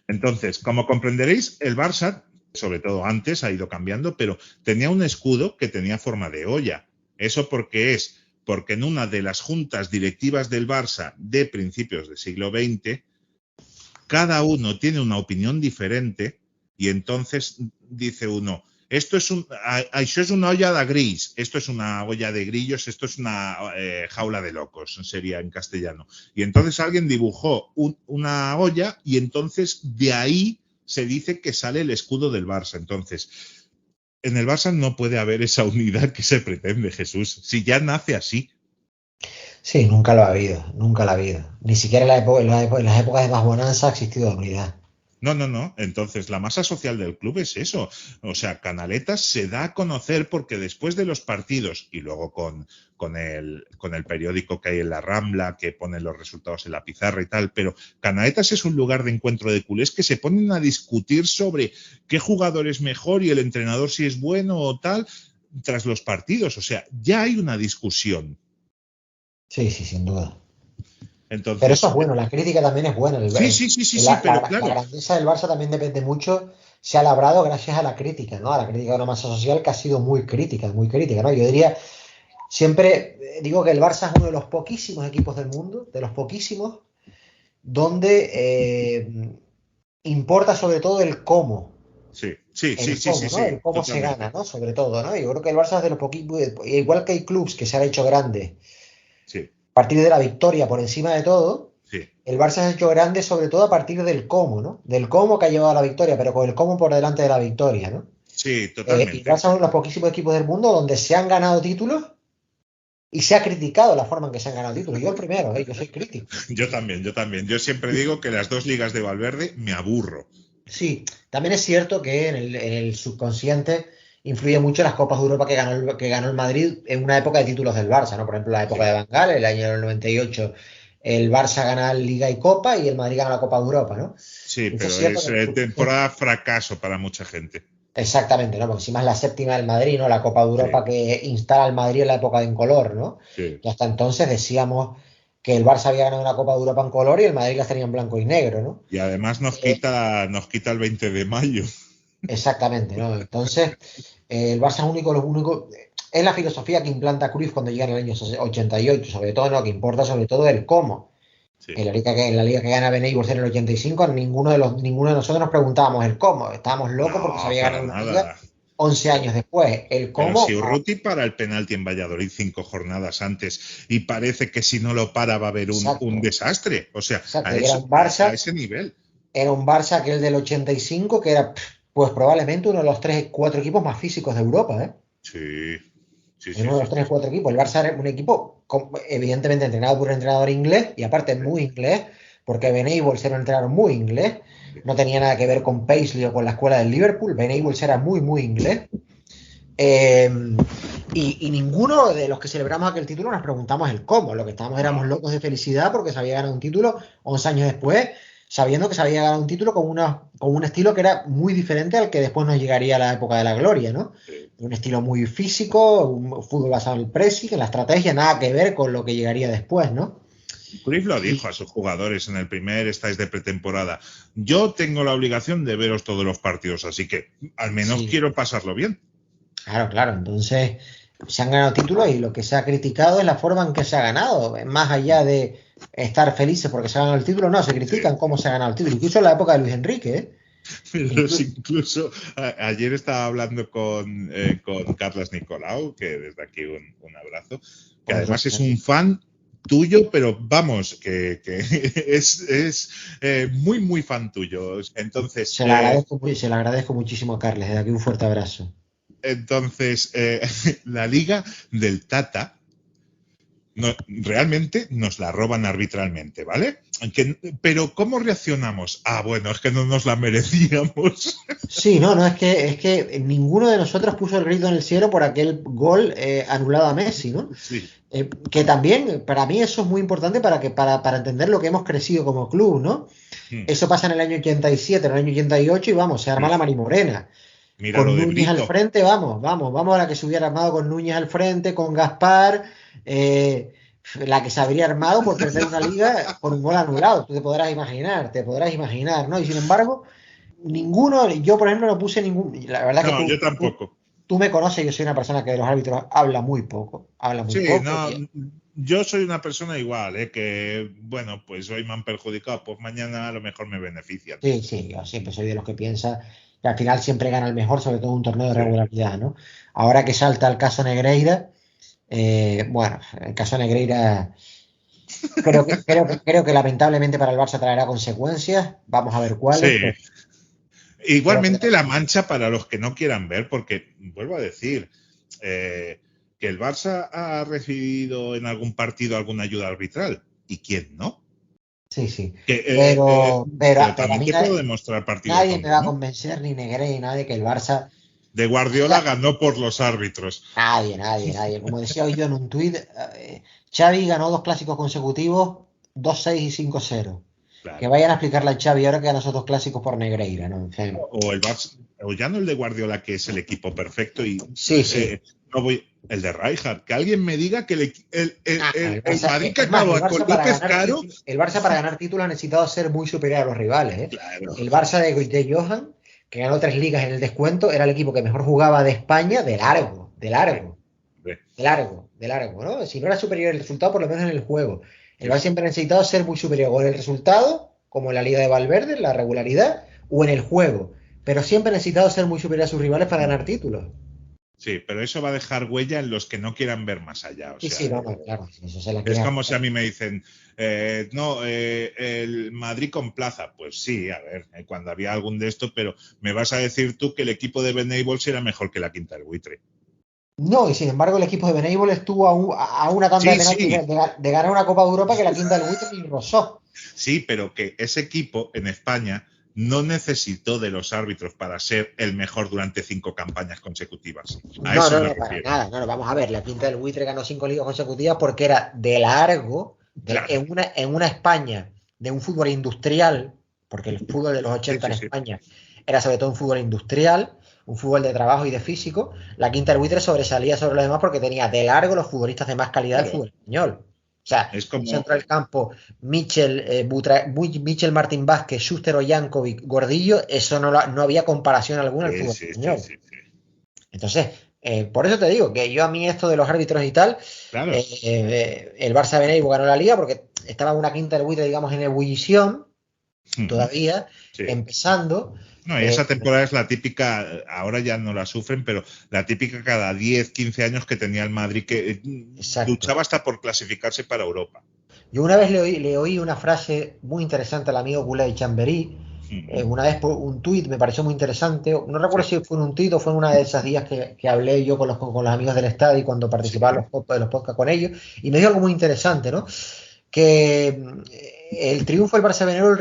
Entonces, como comprenderéis, el Barça, sobre todo antes, ha ido cambiando, pero tenía un escudo que tenía forma de olla. ¿Eso por qué es? Porque en una de las juntas directivas del Barça de principios del siglo XX, cada uno tiene una opinión diferente y entonces dice uno: això és una olla de grills, esto es una olla de grillos, esto es una jaula de locos, sería en castellano. Y entonces alguien dibujó una olla y entonces de ahí se dice que sale el escudo del Barça. Entonces, en el Barça no puede haber esa unidad que se pretende, Jesús, si ya nace así. Sí, nunca lo ha habido, nunca lo ha habido. Ni siquiera en las épocas de más bonanza ha existido unidad. No. Entonces, la masa social del club es eso. O sea, Canaletas se da a conocer porque después de los partidos y luego con el periódico que hay en la Rambla, que pone los resultados en la pizarra y tal, pero Canaletas es un lugar de encuentro de culés que se ponen a discutir sobre qué jugador es mejor y el entrenador si es bueno o tal tras los partidos. O sea, ya hay una discusión. Sí, sí, sin duda. Entonces, pero eso es bueno, la crítica también es buena. Sí, pero claro. La grandeza del Barça también depende mucho, se ha labrado gracias a la crítica, ¿no? A la crítica de una masa social que ha sido muy crítica, ¿no? Yo diría, siempre digo que el Barça es uno de los poquísimos equipos del mundo, de los poquísimos, donde importa sobre todo el cómo. Sí, ¿no? El cómo se gana, ¿no? Sobre todo, ¿no? Yo creo que el Barça es de los poquitos, igual que hay clubes que se han hecho grandes. Sí. A partir de la victoria por encima de todo, sí. El Barça se ha hecho grande sobre todo a partir del cómo, ¿no? Del cómo que ha llevado a la victoria, pero con el cómo por delante de la victoria, ¿no? Sí, totalmente. El Barça es uno de los poquísimos equipos del mundo donde se han ganado títulos y se ha criticado la forma en que se han ganado títulos. Yo el primero, yo soy crítico. Yo también. Yo siempre digo que las dos ligas de Valverde me aburro. Sí, también es cierto que en el subconsciente influye mucho las Copas de Europa que ganó el Madrid en una época de títulos del Barça, ¿no? Por ejemplo, la época de Van Gaal, el año 98, el Barça gana Liga y Copa y el Madrid gana la Copa de Europa, ¿no? Sí, pero es temporada fracaso para mucha gente. Exactamente, ¿no? Porque encima es la séptima del Madrid, ¿no? La Copa de Europa que instala al Madrid en la época de en color, ¿no? Sí. Y hasta entonces decíamos que el Barça había ganado una Copa de Europa en color y el Madrid la tenía en blanco y negro, ¿no? Y además nos quita el 20 de mayo. Exactamente, ¿no? Entonces, el Barça es la filosofía que implanta Cruyff cuando llega en el año 88, sobre todo, ¿no? Que importa sobre todo el cómo. Sí. En la liga que gana Benítez en el 85, ninguno de nosotros nos preguntábamos el cómo. Estábamos locos porque se había ganado una liga 11 años después. El cómo. Pero si Urruti para el penalti en Valladolid 5 jornadas antes y parece que si no lo para va a haber un desastre. O sea, a ese nivel. Era un Barça aquel del 85 que era pues probablemente uno de los 3-4 equipos más físicos de Europa, ¿eh? Sí. Uno de los 3-4 equipos. El Barça era un equipo evidentemente entrenado por un entrenador inglés y aparte muy inglés, porque Benítez era un entrenador muy inglés. No tenía nada que ver con Paisley o con la escuela del Liverpool. Benítez era muy, muy inglés. Y ninguno de los que celebramos aquel título nos preguntamos el cómo. Lo que estábamos éramos locos de felicidad porque se había ganado un título 11 años después, sabiendo que se había ganado un título con un estilo que era muy diferente al que después nos llegaría a la época de la gloria, ¿no? Un estilo muy físico, un fútbol basado en el pressing, en la estrategia, nada que ver con lo que llegaría después, ¿no? Cruyff lo dijo a sus jugadores en el primer estáis de pretemporada. Yo tengo la obligación de veros todos los partidos, así que al menos quiero pasarlo bien. Claro. Entonces, se han ganado títulos y lo que se ha criticado es la forma en que se ha ganado. Más allá de estar felices porque se ha ganado el título, no, se critican cómo se ha ganado el título. Incluso en la época de Luis Enrique, ¿eh? Pero incluso ayer estaba hablando con Carlos Nicolau, que desde aquí un abrazo, que además es un fan tuyo, pero vamos, que es muy, muy fan tuyo. Entonces, se le agradezco muchísimo a Carles, desde aquí un fuerte abrazo. Entonces, la liga del Tata realmente nos la roban arbitralmente, ¿vale? Pero ¿cómo reaccionamos? Bueno, es que no nos la merecíamos. Sí, no, es que ninguno de nosotros puso el grito en el cielo por aquel gol anulado a Messi, ¿no? Sí. Que también, para mí eso es muy importante para entender lo que hemos crecido como club, ¿no? Eso pasa en el año 87, en el año 88 y vamos, se arma la marimorena. Mira con lo de Núñez Brito. al frente, vamos a la que se hubiera armado con Núñez al frente, con Gaspar, la que se habría armado por perder una liga por un gol anulado. Tú te podrás imaginar, ¿no? Y sin embargo, ninguno, yo por ejemplo no puse ningún. La verdad No, que yo tampoco. Tú me conoces, yo soy una persona que de los árbitros habla muy poco. Sí, no, yo soy una persona igual, que bueno, pues hoy me han perjudicado, pues mañana a lo mejor me benefician. Sí, yo siempre soy de los que piensa que al final siempre gana el mejor, sobre todo un torneo de regularidad, ¿no? Ahora que salta el caso Negreira, bueno, el caso Negreira creo que lamentablemente para el Barça traerá consecuencias. Vamos a ver cuáles. Sí. Igualmente la mancha para los que no quieran ver, porque vuelvo a decir que el Barça ha recibido en algún partido alguna ayuda arbitral. ¿Y quién no? Sí. Pero también te puedo demostrar partidos. Nadie me va a convencer, ni Negreira ni nadie, que el Barça de Guardiola ganó por los árbitros. Nadie. Como decía hoy yo en un tuit, Xavi ganó 2 clásicos consecutivos, 2-6 y 5-0. Claro. Que vayan a explicarle a Xavi ahora que ganó esos 2 clásicos por Negreira, ¿no? En fin. O el Barça, o ya no el de Guardiola, que es el equipo perfecto y no voy, el de Rijkaard, que alguien me diga que el Madrid que acabó con López Caro. El Barça para ganar títulos ha necesitado ser muy superior a los rivales, ¿eh? Claro. El Barça de Johan, que ganó 3 ligas en el descuento, era el equipo que mejor jugaba de España de largo, ¿no? Si no era superior el resultado, por lo menos en el juego. El Barça siempre ha necesitado ser muy superior o en el resultado, como en la Liga de Valverde, en la regularidad, o en el juego. Pero siempre ha necesitado ser muy superior a sus rivales para ganar títulos. Sí, pero eso va a dejar huella en los que no quieran ver más allá. O sea, claro. Eso se la es como si a mí me dicen, el Madrid con Plaza. Pues sí, a ver, cuando había algún de esto, pero me vas a decir tú que el equipo de Benables era mejor que la Quinta del Buitre. No, y sin embargo el equipo de Benables estuvo a una tanda de penaltis de ganar una Copa de Europa que la Quinta del Buitre ni rozó. Sí, pero que ese equipo en España no necesitó de los árbitros para ser el mejor durante 5 campañas consecutivas. No, para nada. No, vamos a ver, la Quinta del Buitre ganó 5 ligas consecutivas porque era de largo, claro. en una España de un fútbol industrial, porque el fútbol de los 80 en España era sobre todo un fútbol industrial, un fútbol de trabajo y de físico. La Quinta del Buitre sobresalía sobre los demás porque tenía de largo los futbolistas de más calidad del fútbol español. O sea, es como centro del campo, Michel Martín Vázquez, Schuster o Jankovic, Gordillo, eso no había comparación alguna al fútbol español. Sí. Entonces, por eso te digo que yo a mí esto de los árbitros y tal, claro. El Barça Beneibo ganó la liga porque estaba una Quinta del Buitre, digamos, en ebullición todavía, empezando. No, y esa temporada es la típica, ahora ya no la sufren, pero la típica cada 10, 15 años que tenía el Madrid, que luchaba hasta por clasificarse para Europa. Yo una vez le oí una frase muy interesante al amigo Gulay Chamberí, una vez por un tuit, me pareció muy interesante, no recuerdo si fue en un tuit o fue en una de esas días que hablé yo con los amigos del estadio cuando participaba en los podcasts con ellos, y me dio algo muy interesante, ¿no? Que el triunfo del Barça Beneibo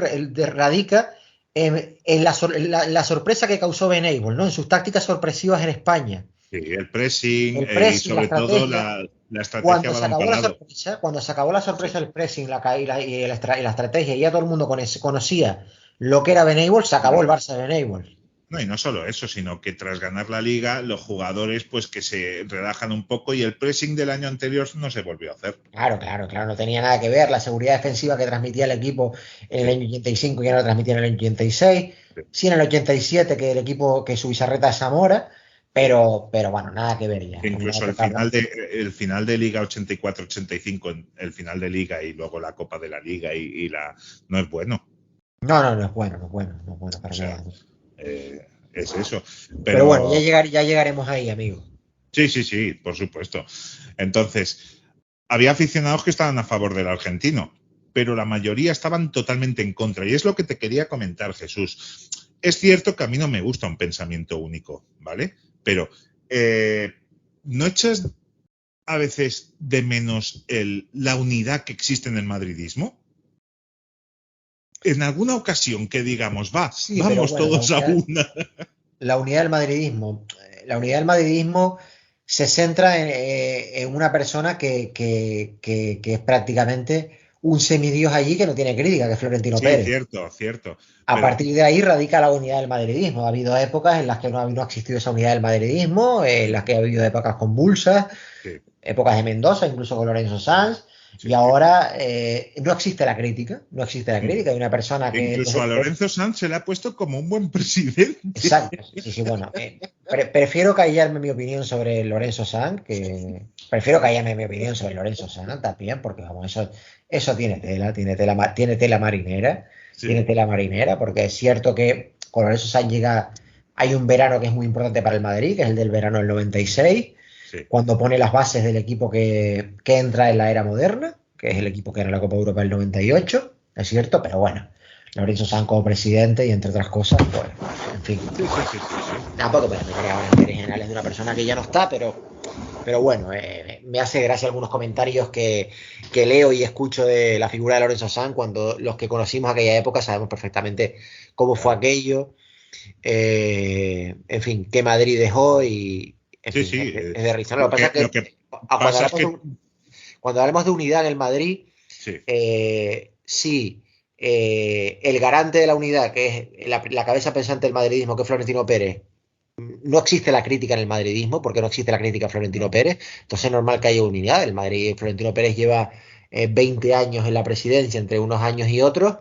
radica en la sorpresa que causó Beneibo, ¿no? En sus tácticas sorpresivas en España. Sí, el pressing, El y pressing, la sobre todo estrategia. la estrategia Cuando se balón acabó la parado. sorpresa, cuando se acabó la Sí, sorpresa del pressing y la estrategia, y ya todo el mundo conocía lo que era Benables, se acabó el bueno, Barça de Benables. no, y no solo eso, sino que tras ganar la liga, los jugadores pues que se relajan un poco y el pressing del año anterior no se volvió a hacer. Claro, claro, claro, no tenía nada que ver. La seguridad defensiva que transmitía el equipo en el Sí, año 85 ya no la transmitía en el año 86. sí, Sí, en el 87 que el equipo, que su bizarreta es Zamora, sí. pero bueno, nada que ver ya. En una Incluso época. el final de Liga 84-85, el final de Liga y luego la Copa de la Liga no es bueno. No, no, no es bueno, no es bueno, no es bueno O para sea, nada. es eso. Pero bueno, Pero ya llegaremos ahí, amigo. sí, por supuesto. Entonces, había aficionados que estaban a favor del argentino, pero la mayoría estaban totalmente en contra. Y es lo que te quería comentar, Jesús. Es cierto que a mí no me gusta un pensamiento único, ¿vale? Pero ¿no echas a veces de menos la unidad que existe en el madridismo? En alguna ocasión que digamos, Sí, pero vamos bueno, todos a una. la unidad del madridismo. La unidad del madridismo se centra en una persona que es prácticamente un semidios allí que no tiene crítica, que es Florentino Sí, Pérez. cierto, cierto. A Pero partir de ahí radica la unidad del madridismo. Ha habido épocas en las que no ha existido esa unidad del madridismo, en las que ha habido épocas convulsas, sí, épocas de Mendoza, incluso con Lorenzo Sanz, y sí. ahora no existe la crítica, no existe la crítica. Hay una persona que Incluso a Lorenzo Sanz se le ha puesto como un buen presidente. exacto, sí, sí, bueno, prefiero callarme mi opinión sobre Lorenzo Sanz, que prefiero callarme mi opinión sobre Lorenzo Sanz también, porque vamos, eso tiene tela marinera, tiene Sí, tela marinera, porque es cierto que con Lorenzo Sanz hay un verano que es muy importante para el Madrid, que es el del verano del 96, sí. cuando pone las bases del equipo que entra en la era moderna, que es el equipo que era la Copa Europa del 98, es cierto, pero bueno. Lorenzo Sanz como presidente y entre otras cosas, pues, en fin. Sí. Tampoco me meteré ahora en generales de una persona que ya no está, pero bueno, me hace gracia algunos comentarios que leo y escucho de la figura de Lorenzo Sanz cuando los que conocimos aquella época sabemos perfectamente cómo fue Claro. aquello, en fin, qué Madrid dejó y, en Sí, fin, sí. es de risa. Lo que pasa es Lo que que pasa es que cuando hablamos de unidad en el Madrid, sí, sí, el garante de la unidad, que es la cabeza pensante del madridismo, que es Florentino Pérez, no existe la crítica en el madridismo, porque no existe la crítica a Florentino no. Pérez, entonces es normal que haya unidad. El Madrid, Florentino Pérez lleva 20 años en la presidencia, entre unos años y otros,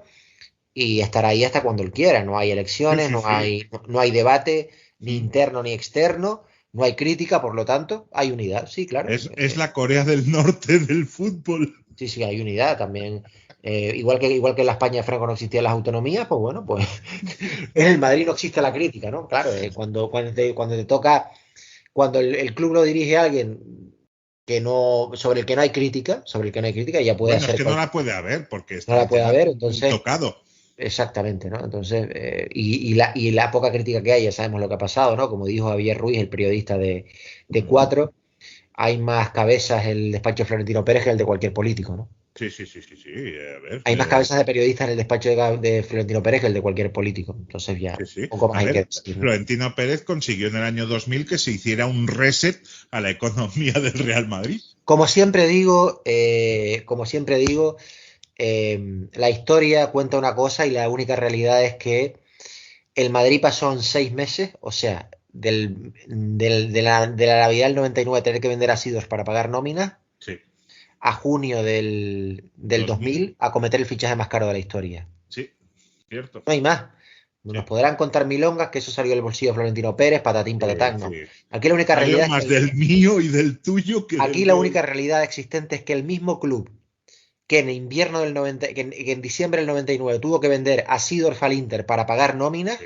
y estará ahí hasta cuando él quiera. No hay elecciones, Sí. no hay debate, ni Mm. interno ni externo, no hay crítica, por lo tanto, hay unidad, sí, claro. Es la Corea del Norte del fútbol. Sí, sí, hay unidad también. Igual que en la España de Franco no existían las autonomías, pues bueno, pues en el Madrid no existe la crítica, ¿no? Claro, cuando te toca, cuando el club lo dirige a alguien sobre el que no hay crítica, ya puede Bueno, es hacer que no la puede haber porque no está la el puede tema haber, entonces, tocado. exactamente, ¿no? Entonces, y la poca crítica que hay, ya sabemos lo que ha pasado, ¿no? Como dijo Javier Ruiz, el periodista de Cuatro, hay más cabezas en el despacho de Florentino Pérez que el de cualquier político, ¿no? Sí. A ver, Hay más cabezas de periodistas en el despacho de Florentino Pérez que el de cualquier político. Entonces ya sí. poco más A hay que ver, decir, ¿no? Florentino Pérez consiguió en el año 2000 que se hiciera un reset a la economía del Real Madrid. La historia cuenta una cosa y la única realidad es que el Madrid pasó en 6 meses, o sea, de la Navidad del 99 tener que vender ácidos para pagar nóminas, Sí. a junio del 2000. 2000 a cometer el fichaje más caro de la historia. Sí, cierto. No hay más. Sí. Nos podrán contar milongas que eso salió del bolsillo de Florentino Pérez, patatín, patatán, no. Sí. Aquí la única Salió realidad es más que del mío y del tuyo que aquí del la de... única realidad existente es que el mismo club que en invierno del 90, que en diciembre del 99 tuvo que vender a Seedorf al Inter para pagar nóminas,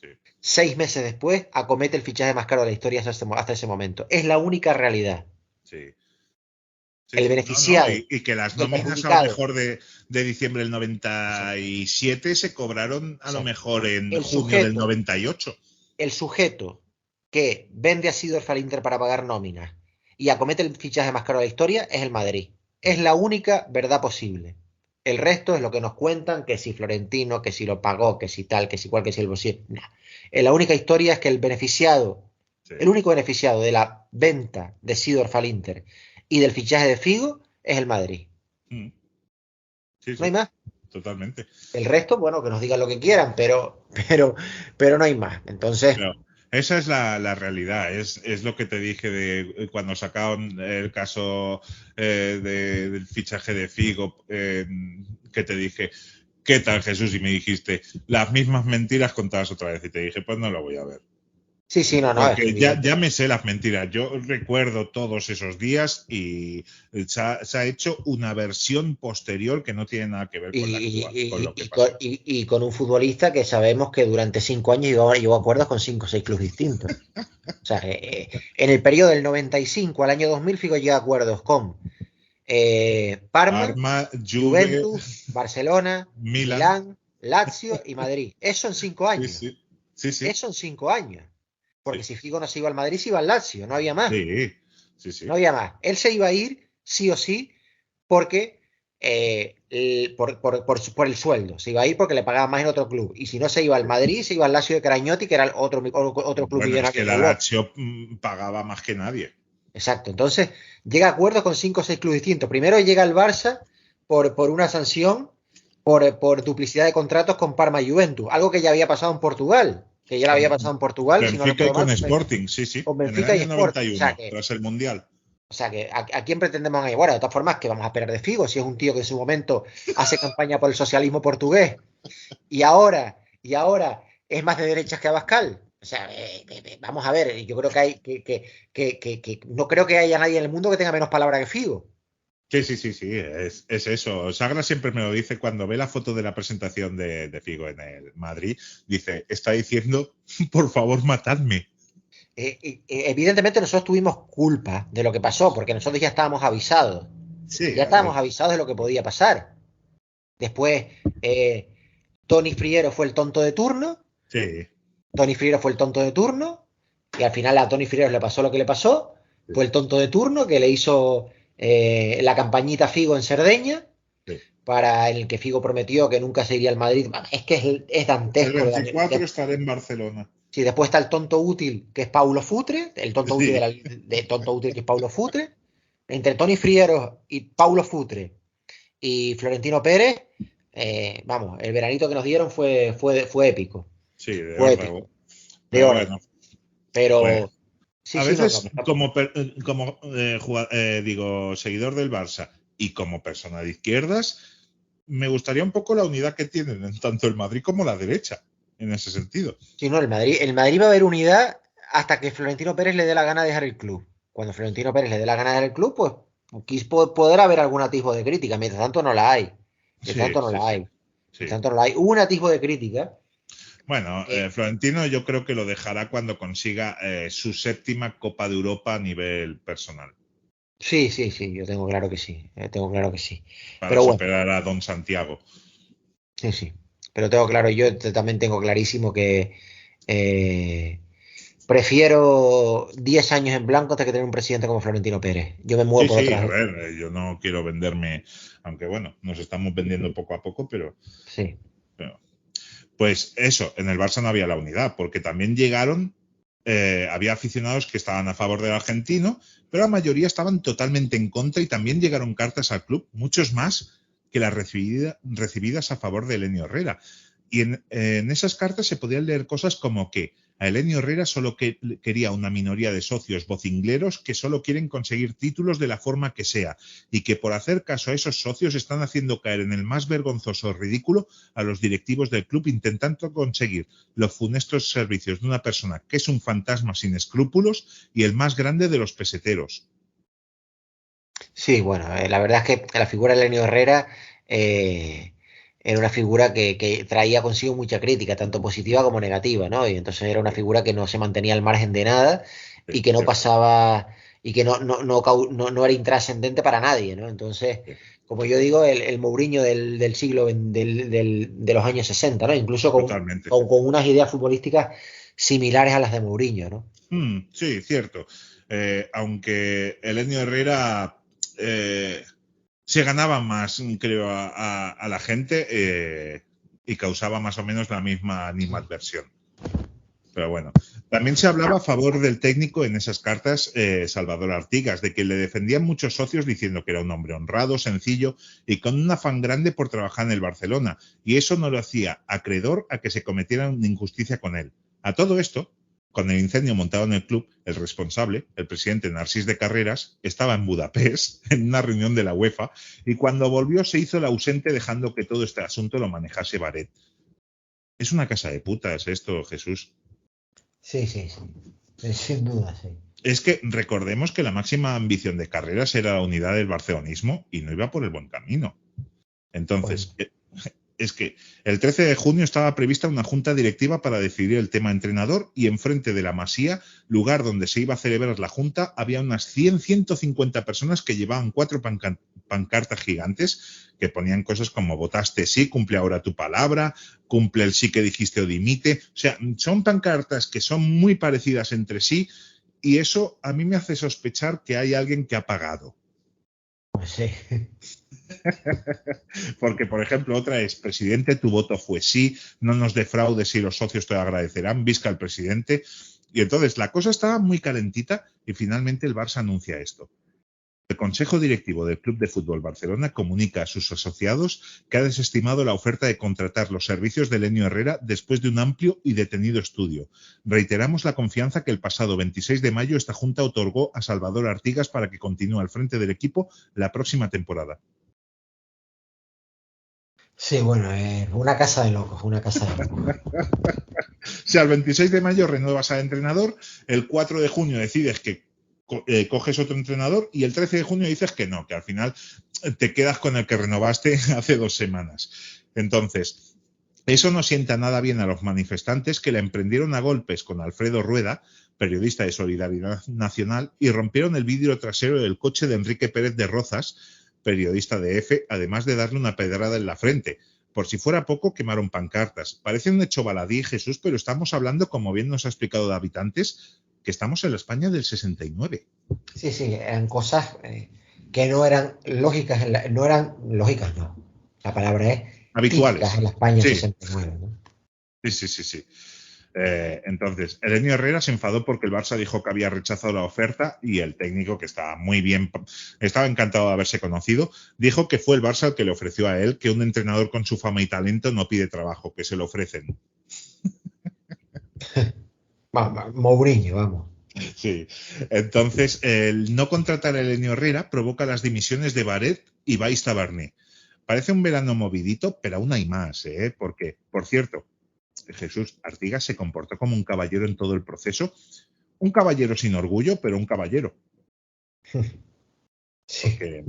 Sí. 6 meses después acomete el fichaje más caro de la historia hasta ese momento. Es la única realidad. Sí. El No. beneficiado Y que las y el nóminas a lo perjudicado. mejor de diciembre del 97 se cobraron a lo Exacto. mejor en El junio del sujeto, 98. el sujeto que vende a Seedorf al Inter para pagar nóminas y acomete el fichaje más caro de la historia es el Madrid. Es la única verdad posible. El resto es lo que nos cuentan, que si Florentino, que si lo pagó, que si tal, que si cual, que si el bolsillo. Nah. La única historia es que el beneficiado Sí. El único beneficiado de la venta de Seedorf al Inter y del fichaje de Figo es el Madrid. Sí, No hay sí, más. totalmente. El resto, bueno, que nos digan lo que quieran, pero no hay más. Entonces, Pero esa es la realidad, es lo que te dije de cuando sacaron el caso del fichaje de Figo, que te dije, ¿qué tal, Jesús? Y me dijiste, las mismas mentiras contadas otra vez. Y te dije, pues no lo voy a ver. sí, no, es Porque ya evidente. me sé las mentiras. Yo recuerdo todos esos días y se ha hecho una versión posterior que no tiene nada que ver con la actual, con lo que pasó. Y con un futbolista que sabemos que durante 5 años llegó a acuerdos con 5 o 6 clubes distintos. O sea, en el periodo del 95 al año 2000, Figo llega a acuerdos con Parma, Parma, Juve, Juventus, Barcelona, Milan. Milán, Lazio y Madrid. Eso en 5 Sí, años. sí. Sí, sí. Eso en 5 años. Porque Sí, si Figo no se iba al Madrid, se iba al Lazio. No había más. sí, sí, No sí. había más. Él se iba a ir sí o sí porque por el sueldo. Se iba a ir porque le pagaban más en otro club. Y si no se iba al Madrid, se iba al Lazio de Cragnotti, que era el otro club Bueno, es millonario que de la Europa. Lazio pagaba más que nadie. Exacto. Entonces, llega a acuerdos con 5 o 6 clubes distintos. Primero llega el Barça por una sanción por duplicidad de contratos con Parma y Juventus. Algo que ya había pasado en Portugal. Que ya lo había pasado en Portugal, si no Benfica y recuerdo mal, con Sporting, sí, sí, con en el Benfica y año Sporting. O sea 91, que tras el Mundial. ¿a quién pretendemos ahí? Bueno, de todas formas, que vamos a esperar de Figo si es un tío que en su momento hace campaña por el socialismo portugués y ahora es más de derechas que Abascal. O sea, vamos a ver, yo creo que hay que no creo que haya nadie en el mundo que tenga menos palabra que Figo. Sí, sí, sí, sí, es eso. Sagra siempre me lo dice cuando ve la foto de la presentación de Figo en el Madrid. Dice, está diciendo, por favor, matadme. Evidentemente nosotros tuvimos culpa de lo que pasó, porque nosotros ya estábamos avisados. Sí, Ya a ver. estábamos avisados de lo que podía pasar. Después, Tony Friero fue el tonto de turno. Sí, Tony Friero fue el tonto de turno. Y al final a Tony Friero le pasó lo que le pasó. sí, Fue el tonto de turno que le hizo la campañita Figo en Cerdeña, sí. para el que Figo prometió que nunca se iría al Madrid. Es que es El dantesco. 24 estaré en Barcelona. Sí, después está el tonto útil, que es Paulo Futre, el tonto útil Sí, de tonto útil, que es Paulo Futre. Entre Tony Friero y Paulo Futre y Florentino Pérez, vamos, el veranito que nos dieron fue épico. sí, de Fue órdago. épico, de Pero órdago. bueno, pues Pero sí, a sí, no, veces digo, seguidor del Barça y como persona de izquierdas, me gustaría un poco la unidad que tienen en tanto el Madrid como la derecha, en ese sentido. sí, no, el Madrid va a haber unidad hasta que Florentino Pérez le dé la gana de dejar el club. Cuando Florentino Pérez le dé la gana de dejar el club, pues poder haber algún atisbo de crítica. Mientras tanto no la hay. Mientras Sí, tanto no sí, la sí, hay. sí. Mientras tanto no la hay. Hubo un atisbo de crítica. Bueno, Florentino yo creo que lo dejará cuando consiga su séptima Copa de Europa a nivel personal, Sí, sí, sí, yo tengo claro que sí. Tengo claro que sí. para Pero bueno, superar a Don Santiago. sí, sí. Pero tengo claro, yo también tengo clarísimo que eh, prefiero 10 años en blanco antes que tener un presidente como Florentino Pérez. Yo me muevo Sí, por sí, a otras. ver, yo no quiero venderme, aunque bueno, nos estamos vendiendo poco a poco, Sí. pero pues eso, en el Barça no había la unidad, porque también llegaron, había aficionados que estaban a favor del argentino, pero la mayoría estaban totalmente en contra y también llegaron cartas al club, muchos más que las recibidas a favor de Elenio Herrera. Y en esas cartas se podían leer cosas como que a Elenio Herrera solo quería una minoría de socios vocingleros que solo quieren conseguir títulos de la forma que sea y que por hacer caso a esos socios están haciendo caer en el más vergonzoso ridículo a los directivos del club intentando conseguir los funestos servicios de una persona que es un fantasma sin escrúpulos y el más grande de los peseteros. Sí, bueno, la verdad es que la figura de Lenio Herrera eh, era una figura que traía consigo mucha crítica, tanto positiva como negativa, ¿no? Y entonces era una figura que no se mantenía al margen de nada y Sí, que no cierto. pasaba y que no era intrascendente para nadie, ¿no? Entonces, Sí, como yo digo, el Mourinho del siglo, de los años 60, ¿no? Incluso totalmente. con unas ideas futbolísticas similares a las de Mourinho, ¿no? Sí, cierto. Aunque Elenio Herrera se ganaba más, creo, a la gente y causaba más o menos la misma animadversión. Pero bueno, también se hablaba a favor del técnico en esas cartas, Salvador Artigas, de que le defendían muchos socios diciendo que era un hombre honrado, sencillo y con un afán grande por trabajar en el Barcelona, y eso no lo hacía acreedor a que se cometiera una injusticia con él. A todo esto, con el incendio montado en el club, el responsable, el presidente Narcís de Carreras, estaba en Budapest en una reunión de la UEFA y cuando volvió se hizo el ausente dejando que todo este asunto lo manejase Baret. Es una casa de putas esto, Jesús. Sí, sin duda, sí. Es que recordemos que la máxima ambición de Carreras era la unidad del barcelonismo y no iba por el buen camino. Entonces, es que el 13 de junio estaba prevista una junta directiva para decidir el tema entrenador y enfrente de la Masía, lugar donde se iba a celebrar la junta, había unas 100-150 personas que llevaban 4 pancartas gigantes que ponían cosas como votaste sí, cumple ahora tu palabra, cumple el sí que dijiste o dimite. O sea, son pancartas que son muy parecidas entre sí y eso a mí me hace sospechar que hay alguien que ha pagado. Pues sí. Porque, por ejemplo, otra es, presidente, tu voto fue sí, no nos defraudes y los socios te lo agradecerán, visca el presidente. Y entonces la cosa estaba muy calentita y finalmente el Barça anuncia esto. El Consejo Directivo del Club de Fútbol Barcelona comunica a sus asociados que ha desestimado la oferta de contratar los servicios de Elenio Herrera después de un amplio y detenido estudio. Reiteramos la confianza que el pasado 26 de mayo esta junta otorgó a Salvador Artigas para que continúe al frente del equipo la próxima temporada. Sí, bueno, una casa de locos, una casa de locos. O sea, el 26 de mayo renuevas al entrenador, el 4 de junio decides que coges otro entrenador y el 13 de junio dices que no, que al final te quedas con el que renovaste hace 2 semanas. Entonces, eso no sienta nada bien a los manifestantes que la emprendieron a golpes con Alfredo Rueda, periodista de Solidaridad Nacional, y rompieron el vidrio trasero del coche de Enrique Pérez de Rozas, periodista de EFE, además de darle una pedrada en la frente. Por si fuera poco, quemaron pancartas. Parece un hecho baladí, Jesús, pero estamos hablando, como bien nos ha explicado de habitantes, que estamos en la España del 69. Sí, eran cosas que no eran lógicas, no. La palabra es habituales en la España del 69, ¿no? Sí. Entonces, Elenio Herrera se enfadó porque el Barça dijo que había rechazado la oferta y el técnico, que estaba muy bien, estaba encantado de haberse conocido, dijo que fue el Barça el que le ofreció a él, que un entrenador con su fama y talento no pide trabajo, que se lo ofrecen. Mourinho, vamos. Sí. Entonces, el no contratar a Elenio Herrera provoca las dimisiones de Baret y Valls Taberner. Parece un verano movidito, pero aún hay más, porque, por cierto, Jesús, Artigas se comportó como un caballero en todo el proceso. Un caballero sin orgullo, pero un caballero. Sí. Porque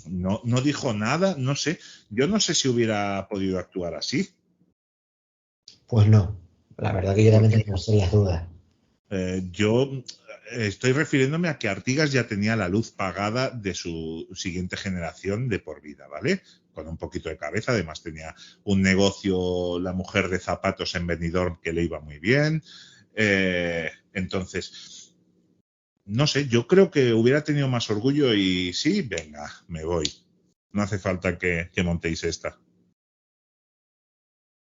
no dijo nada, no sé. Yo no sé si hubiera podido actuar así. Pues no. La verdad que yo también tengo serias dudas. Yo estoy refiriéndome a que Artigas ya tenía la luz pagada de su siguiente generación de por vida, ¿vale? Con un poquito de cabeza, además tenía un negocio, la mujer de zapatos en Benidorm, que le iba muy bien. Entonces, no sé, yo creo que hubiera tenido más orgullo y sí, venga, me voy. No hace falta que montéis esta.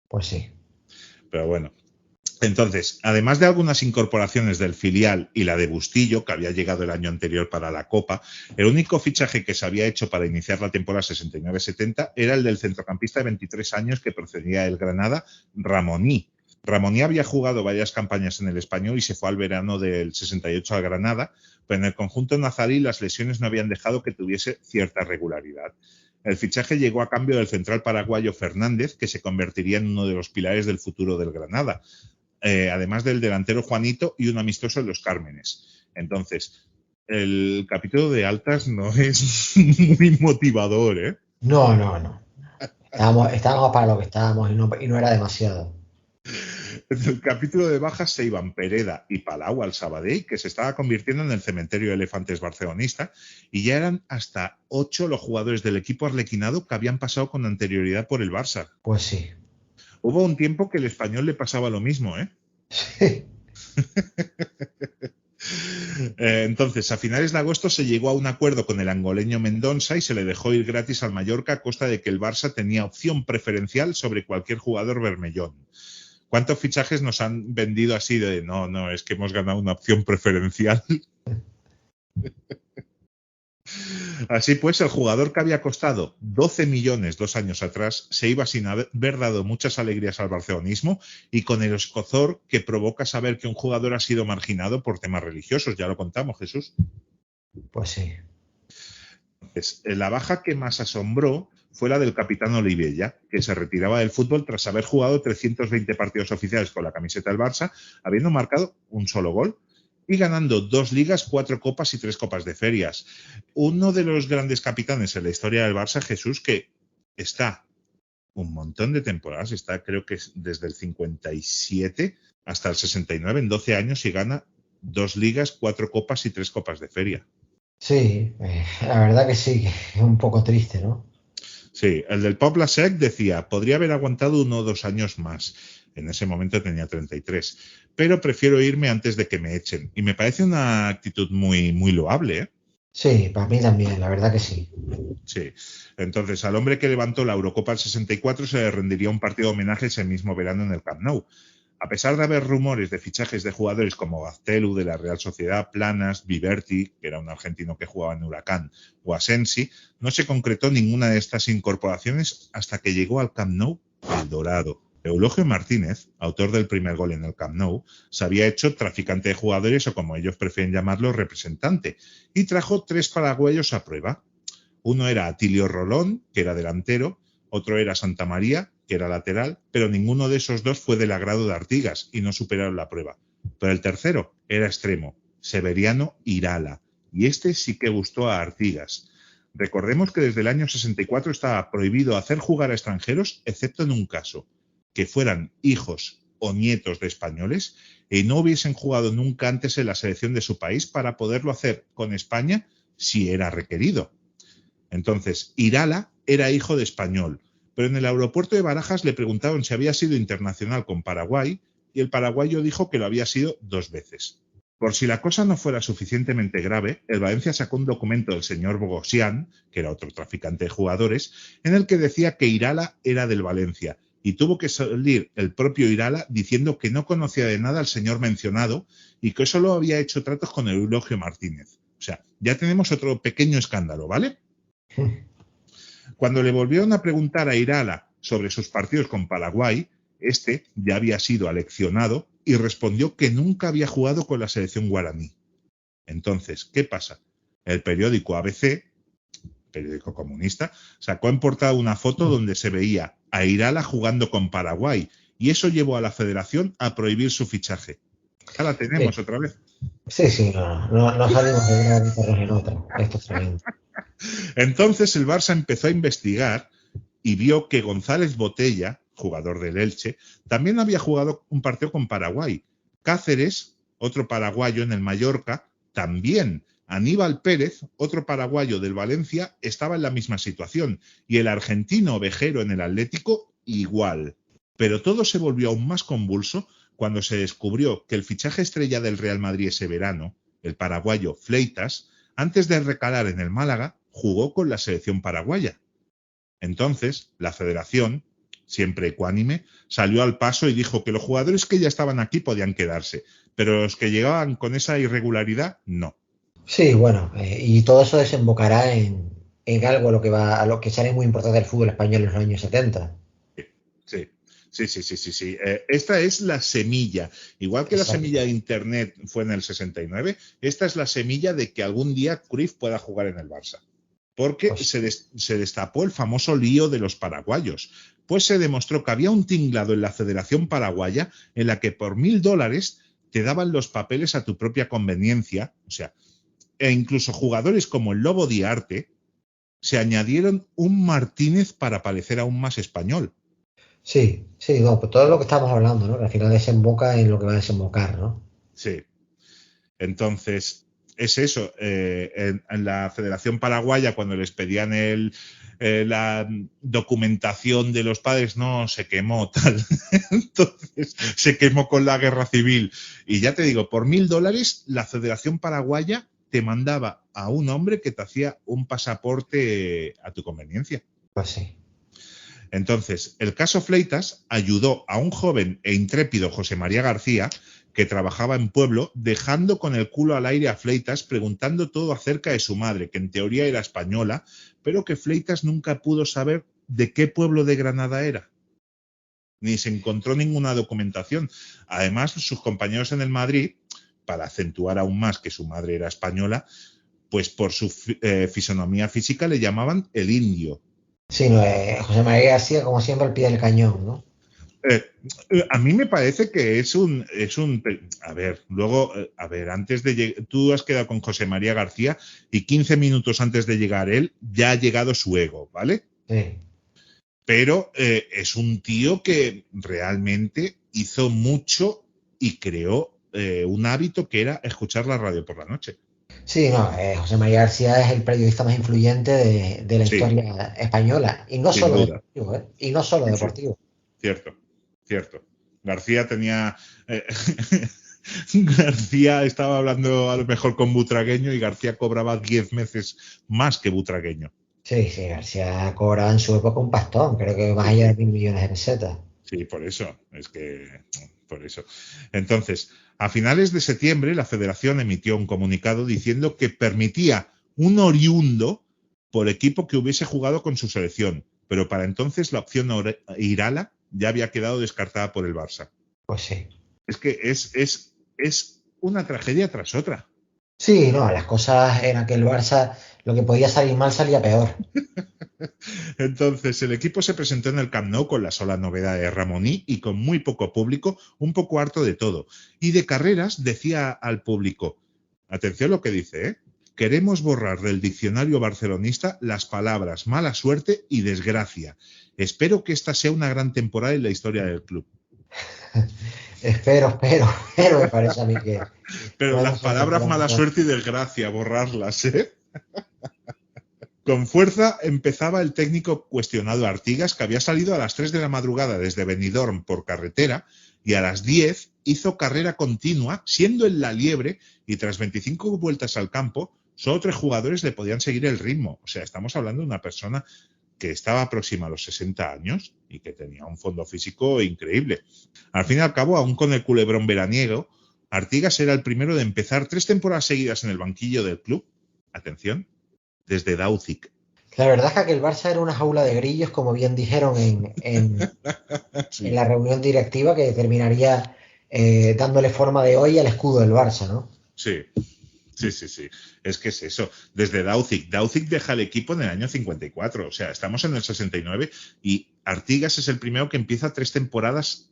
Pues sí. Pero bueno. Entonces, además de algunas incorporaciones del filial y la de Bustillo, que había llegado el año anterior para la Copa, el único fichaje que se había hecho para iniciar la temporada 69-70 era el del centrocampista de 23 años que procedía del Granada, Ramoní. Ramoní había jugado varias campañas en el Español y se fue al verano del 68 al Granada, pero en el conjunto nazarí las lesiones no habían dejado que tuviese cierta regularidad. El fichaje llegó a cambio del central paraguayo Fernández, que se convertiría en uno de los pilares del futuro del Granada. Además del delantero Juanito y un amistoso en Los Cármenes. Entonces, el capítulo de altas no es muy motivador, ¿eh? No. Estábamos para lo que estábamos y no era demasiado. En el capítulo de bajas se iban Pereda y Palau al Sabadell, que se estaba convirtiendo en el cementerio de elefantes barcelonista, y ya eran hasta 8 los jugadores del equipo arlequinado que habían pasado con anterioridad por el Barça. Pues sí. Hubo un tiempo que el Español le pasaba lo mismo, ¿eh? Sí. Entonces, a finales de agosto se llegó a un acuerdo con el angoleño Mendonça y se le dejó ir gratis al Mallorca a costa de que el Barça tenía opción preferencial sobre cualquier jugador bermellón. ¿Cuántos fichajes nos han vendido así de no, es que hemos ganado una opción preferencial? Así pues, el jugador que había costado 12 millones 2 años atrás se iba sin haber dado muchas alegrías al barcelonismo y con el escozor que provoca saber que un jugador ha sido marginado por temas religiosos. Ya lo contamos, Jesús. Pues sí. Entonces, la baja que más asombró fue la del capitán Olivella, que se retiraba del fútbol tras haber jugado 320 partidos oficiales con la camiseta del Barça, habiendo marcado un solo gol y ganando 2 ligas, 4 copas y 3 copas de ferias. Uno de los grandes capitanes en la historia del Barça, Jesús, que está un montón de temporadas, está creo que es desde el 57 hasta el 69, en 12 años, y gana 2 ligas, 4 copas y 3 copas de feria. Sí, la verdad que sí, que es un poco triste, ¿no? Sí, el del Poble Sec decía, podría haber aguantado 1 o 2 años más. En ese momento tenía 33. Pero prefiero irme antes de que me echen. Y me parece una actitud muy, muy loable, ¿eh? Sí, para mí también, la verdad que sí. Sí. Entonces, al hombre que levantó la Eurocopa del 64 se le rendiría un partido de homenaje ese mismo verano en el Camp Nou. A pesar de haber rumores de fichajes de jugadores como Gaztelu de la Real Sociedad, Planas, Viverti, que era un argentino que jugaba en Huracán, o Asensi, no se concretó ninguna de estas incorporaciones hasta que llegó al Camp Nou el Dorado. Eulogio Martínez, autor del primer gol en el Camp Nou, se había hecho traficante de jugadores o, como ellos prefieren llamarlo, representante, y trajo 3 paraguayos a prueba. Uno era Atilio Rolón, que era delantero, otro era Santa María, que era lateral, pero ninguno de esos 2 fue del agrado de Artigas y no superaron la prueba. Pero el tercero era extremo, Severiano Irala, y este sí que gustó a Artigas. Recordemos que desde el año 64 estaba prohibido hacer jugar a extranjeros, excepto en un caso, que fueran hijos o nietos de españoles y no hubiesen jugado nunca antes en la selección de su país para poderlo hacer con España si era requerido. Entonces, Irala era hijo de español, pero en el aeropuerto de Barajas le preguntaron si había sido internacional con Paraguay y el paraguayo dijo que lo había sido 2 veces. Por si la cosa no fuera suficientemente grave, el Valencia sacó un documento del señor Bogosian, que era otro traficante de jugadores, en el que decía que Irala era del Valencia y tuvo que salir el propio Irala diciendo que no conocía de nada al señor mencionado y que solo había hecho tratos con Eulogio Martínez. O sea, ya tenemos otro pequeño escándalo, ¿vale? Cuando le volvieron a preguntar a Irala sobre sus partidos con Paraguay, este ya había sido aleccionado y respondió que nunca había jugado con la selección guaraní. Entonces, ¿qué pasa? El periódico ABC, periódico comunista, sacó en portada una foto donde se veía a Irala jugando con Paraguay y eso llevó a la federación a prohibir su fichaje. Ya la tenemos otra vez. Sí, no salimos de una terreno en otra. Esto es tremendo. Entonces el Barça empezó a investigar y vio que González Botella, jugador del Elche, también había jugado un partido con Paraguay. Cáceres, otro paraguayo en el Mallorca, también. Aníbal Pérez, otro paraguayo del Valencia, estaba en la misma situación. Y el argentino Ovejero en el Atlético, igual. Pero todo se volvió aún más convulso cuando se descubrió que el fichaje estrella del Real Madrid ese verano, el paraguayo Fleitas, antes de recalar en el Málaga, jugó con la selección paraguaya. Entonces, la federación, siempre ecuánime, salió al paso y dijo que los jugadores que ya estaban aquí podían quedarse, pero los que llegaban con esa irregularidad, no. Sí, bueno, y todo eso desembocará en algo a lo que será muy importante del fútbol español en los años 70. Sí. Esta es la semilla. Igual que Exacto. La semilla de Internet fue en el 69, esta es la semilla de que algún día Cruyff pueda jugar en el Barça. Porque pues se destapó el famoso lío de los paraguayos. Pues se demostró que había un tinglado en la Federación Paraguaya en la que por $1.000 te daban los papeles a tu propia conveniencia. O sea, e incluso jugadores como el Lobo Diarte se añadieron un Martínez para parecer aún más español. Sí, no, pues todo lo que estamos hablando, ¿no? Que al final desemboca en lo que va a desembocar, ¿no? Sí. Entonces, es eso. En la Federación Paraguaya, cuando les pedían la documentación de los padres, no, se quemó tal. Entonces, se quemó con la guerra civil. Y ya te digo, por $1.000, la Federación Paraguaya te mandaba a un hombre que te hacía un pasaporte a tu conveniencia. Pues sí. Entonces, el caso Fleitas ayudó a un joven e intrépido José María García, que trabajaba en Pueblo, dejando con el culo al aire a Fleitas, preguntando todo acerca de su madre, que en teoría era española, pero que Fleitas nunca pudo saber de qué pueblo de Granada era. Ni se encontró ninguna documentación. Además, sus compañeros en el Madrid, para acentuar aún más que su madre era española, pues por su fisonomía física le llamaban el indio. Sí, no, José María García, como siempre, al pie del cañón, ¿no? A mí me parece que es un a ver, luego, a ver, antes de llegar, tú has quedado con José María García y 15 minutos antes de llegar él, ya ha llegado su ego, ¿vale? Sí. Pero es un tío que realmente hizo mucho y creó un hábito que era escuchar la radio por la noche. Sí, no, José María García es el periodista más influyente de la Sí, historia española, y no sin solo duda. deportivo, y no solo Sí, deportivo. cierto. García tenía... García estaba hablando a lo mejor con Butragueño y García cobraba 10 veces más que Butragueño. Sí, García cobraba en su época un pastón, creo que más allá de 1.000 millones de pesetas. Sí, por eso. Por eso. Entonces, a finales de septiembre, la Federación emitió un comunicado diciendo que permitía un oriundo por equipo que hubiese jugado con su selección, pero para entonces la opción Irala ya había quedado descartada por el Barça. Pues sí. Es que es una tragedia tras otra. Sí, no, las cosas en aquel Barça, lo que podía salir mal salía peor. Entonces, el equipo se presentó en el Camp Nou con la sola novedad de Ramoní y con muy poco público, un poco harto de todo. Y de carreras decía al público, atención lo que dice, ¿eh? Queremos borrar del diccionario barcelonista las palabras mala suerte y desgracia. Espero que esta sea una gran temporada en la historia del club. Espero, me parece a mí que... Pero las palabras mala suerte y desgracia, borrarlas, ¿eh? Con fuerza empezaba el técnico cuestionado Artigas, que había salido a las 3 de la madrugada desde Benidorm por carretera y a las 10 hizo carrera continua, siendo en la liebre, y tras 25 vueltas al campo, solo 3 jugadores le podían seguir el ritmo. O sea, estamos hablando de una persona que estaba próxima a los 60 años y que tenía un fondo físico increíble. Al fin y al cabo, aún con el culebrón veraniego, Artigas era el primero de empezar 3 temporadas seguidas en el banquillo del club. Atención, desde Dauzic. La verdad es que aquel Barça era una jaula de grillos, como bien dijeron Sí. en la reunión directiva, que terminaría dándole forma de hoy al escudo del Barça, ¿no? Sí. Es que es eso. Desde Dauzic. Dauzic deja el equipo en el año 54. O sea, estamos en el 69 y Artigas es el primero que empieza 3 temporadas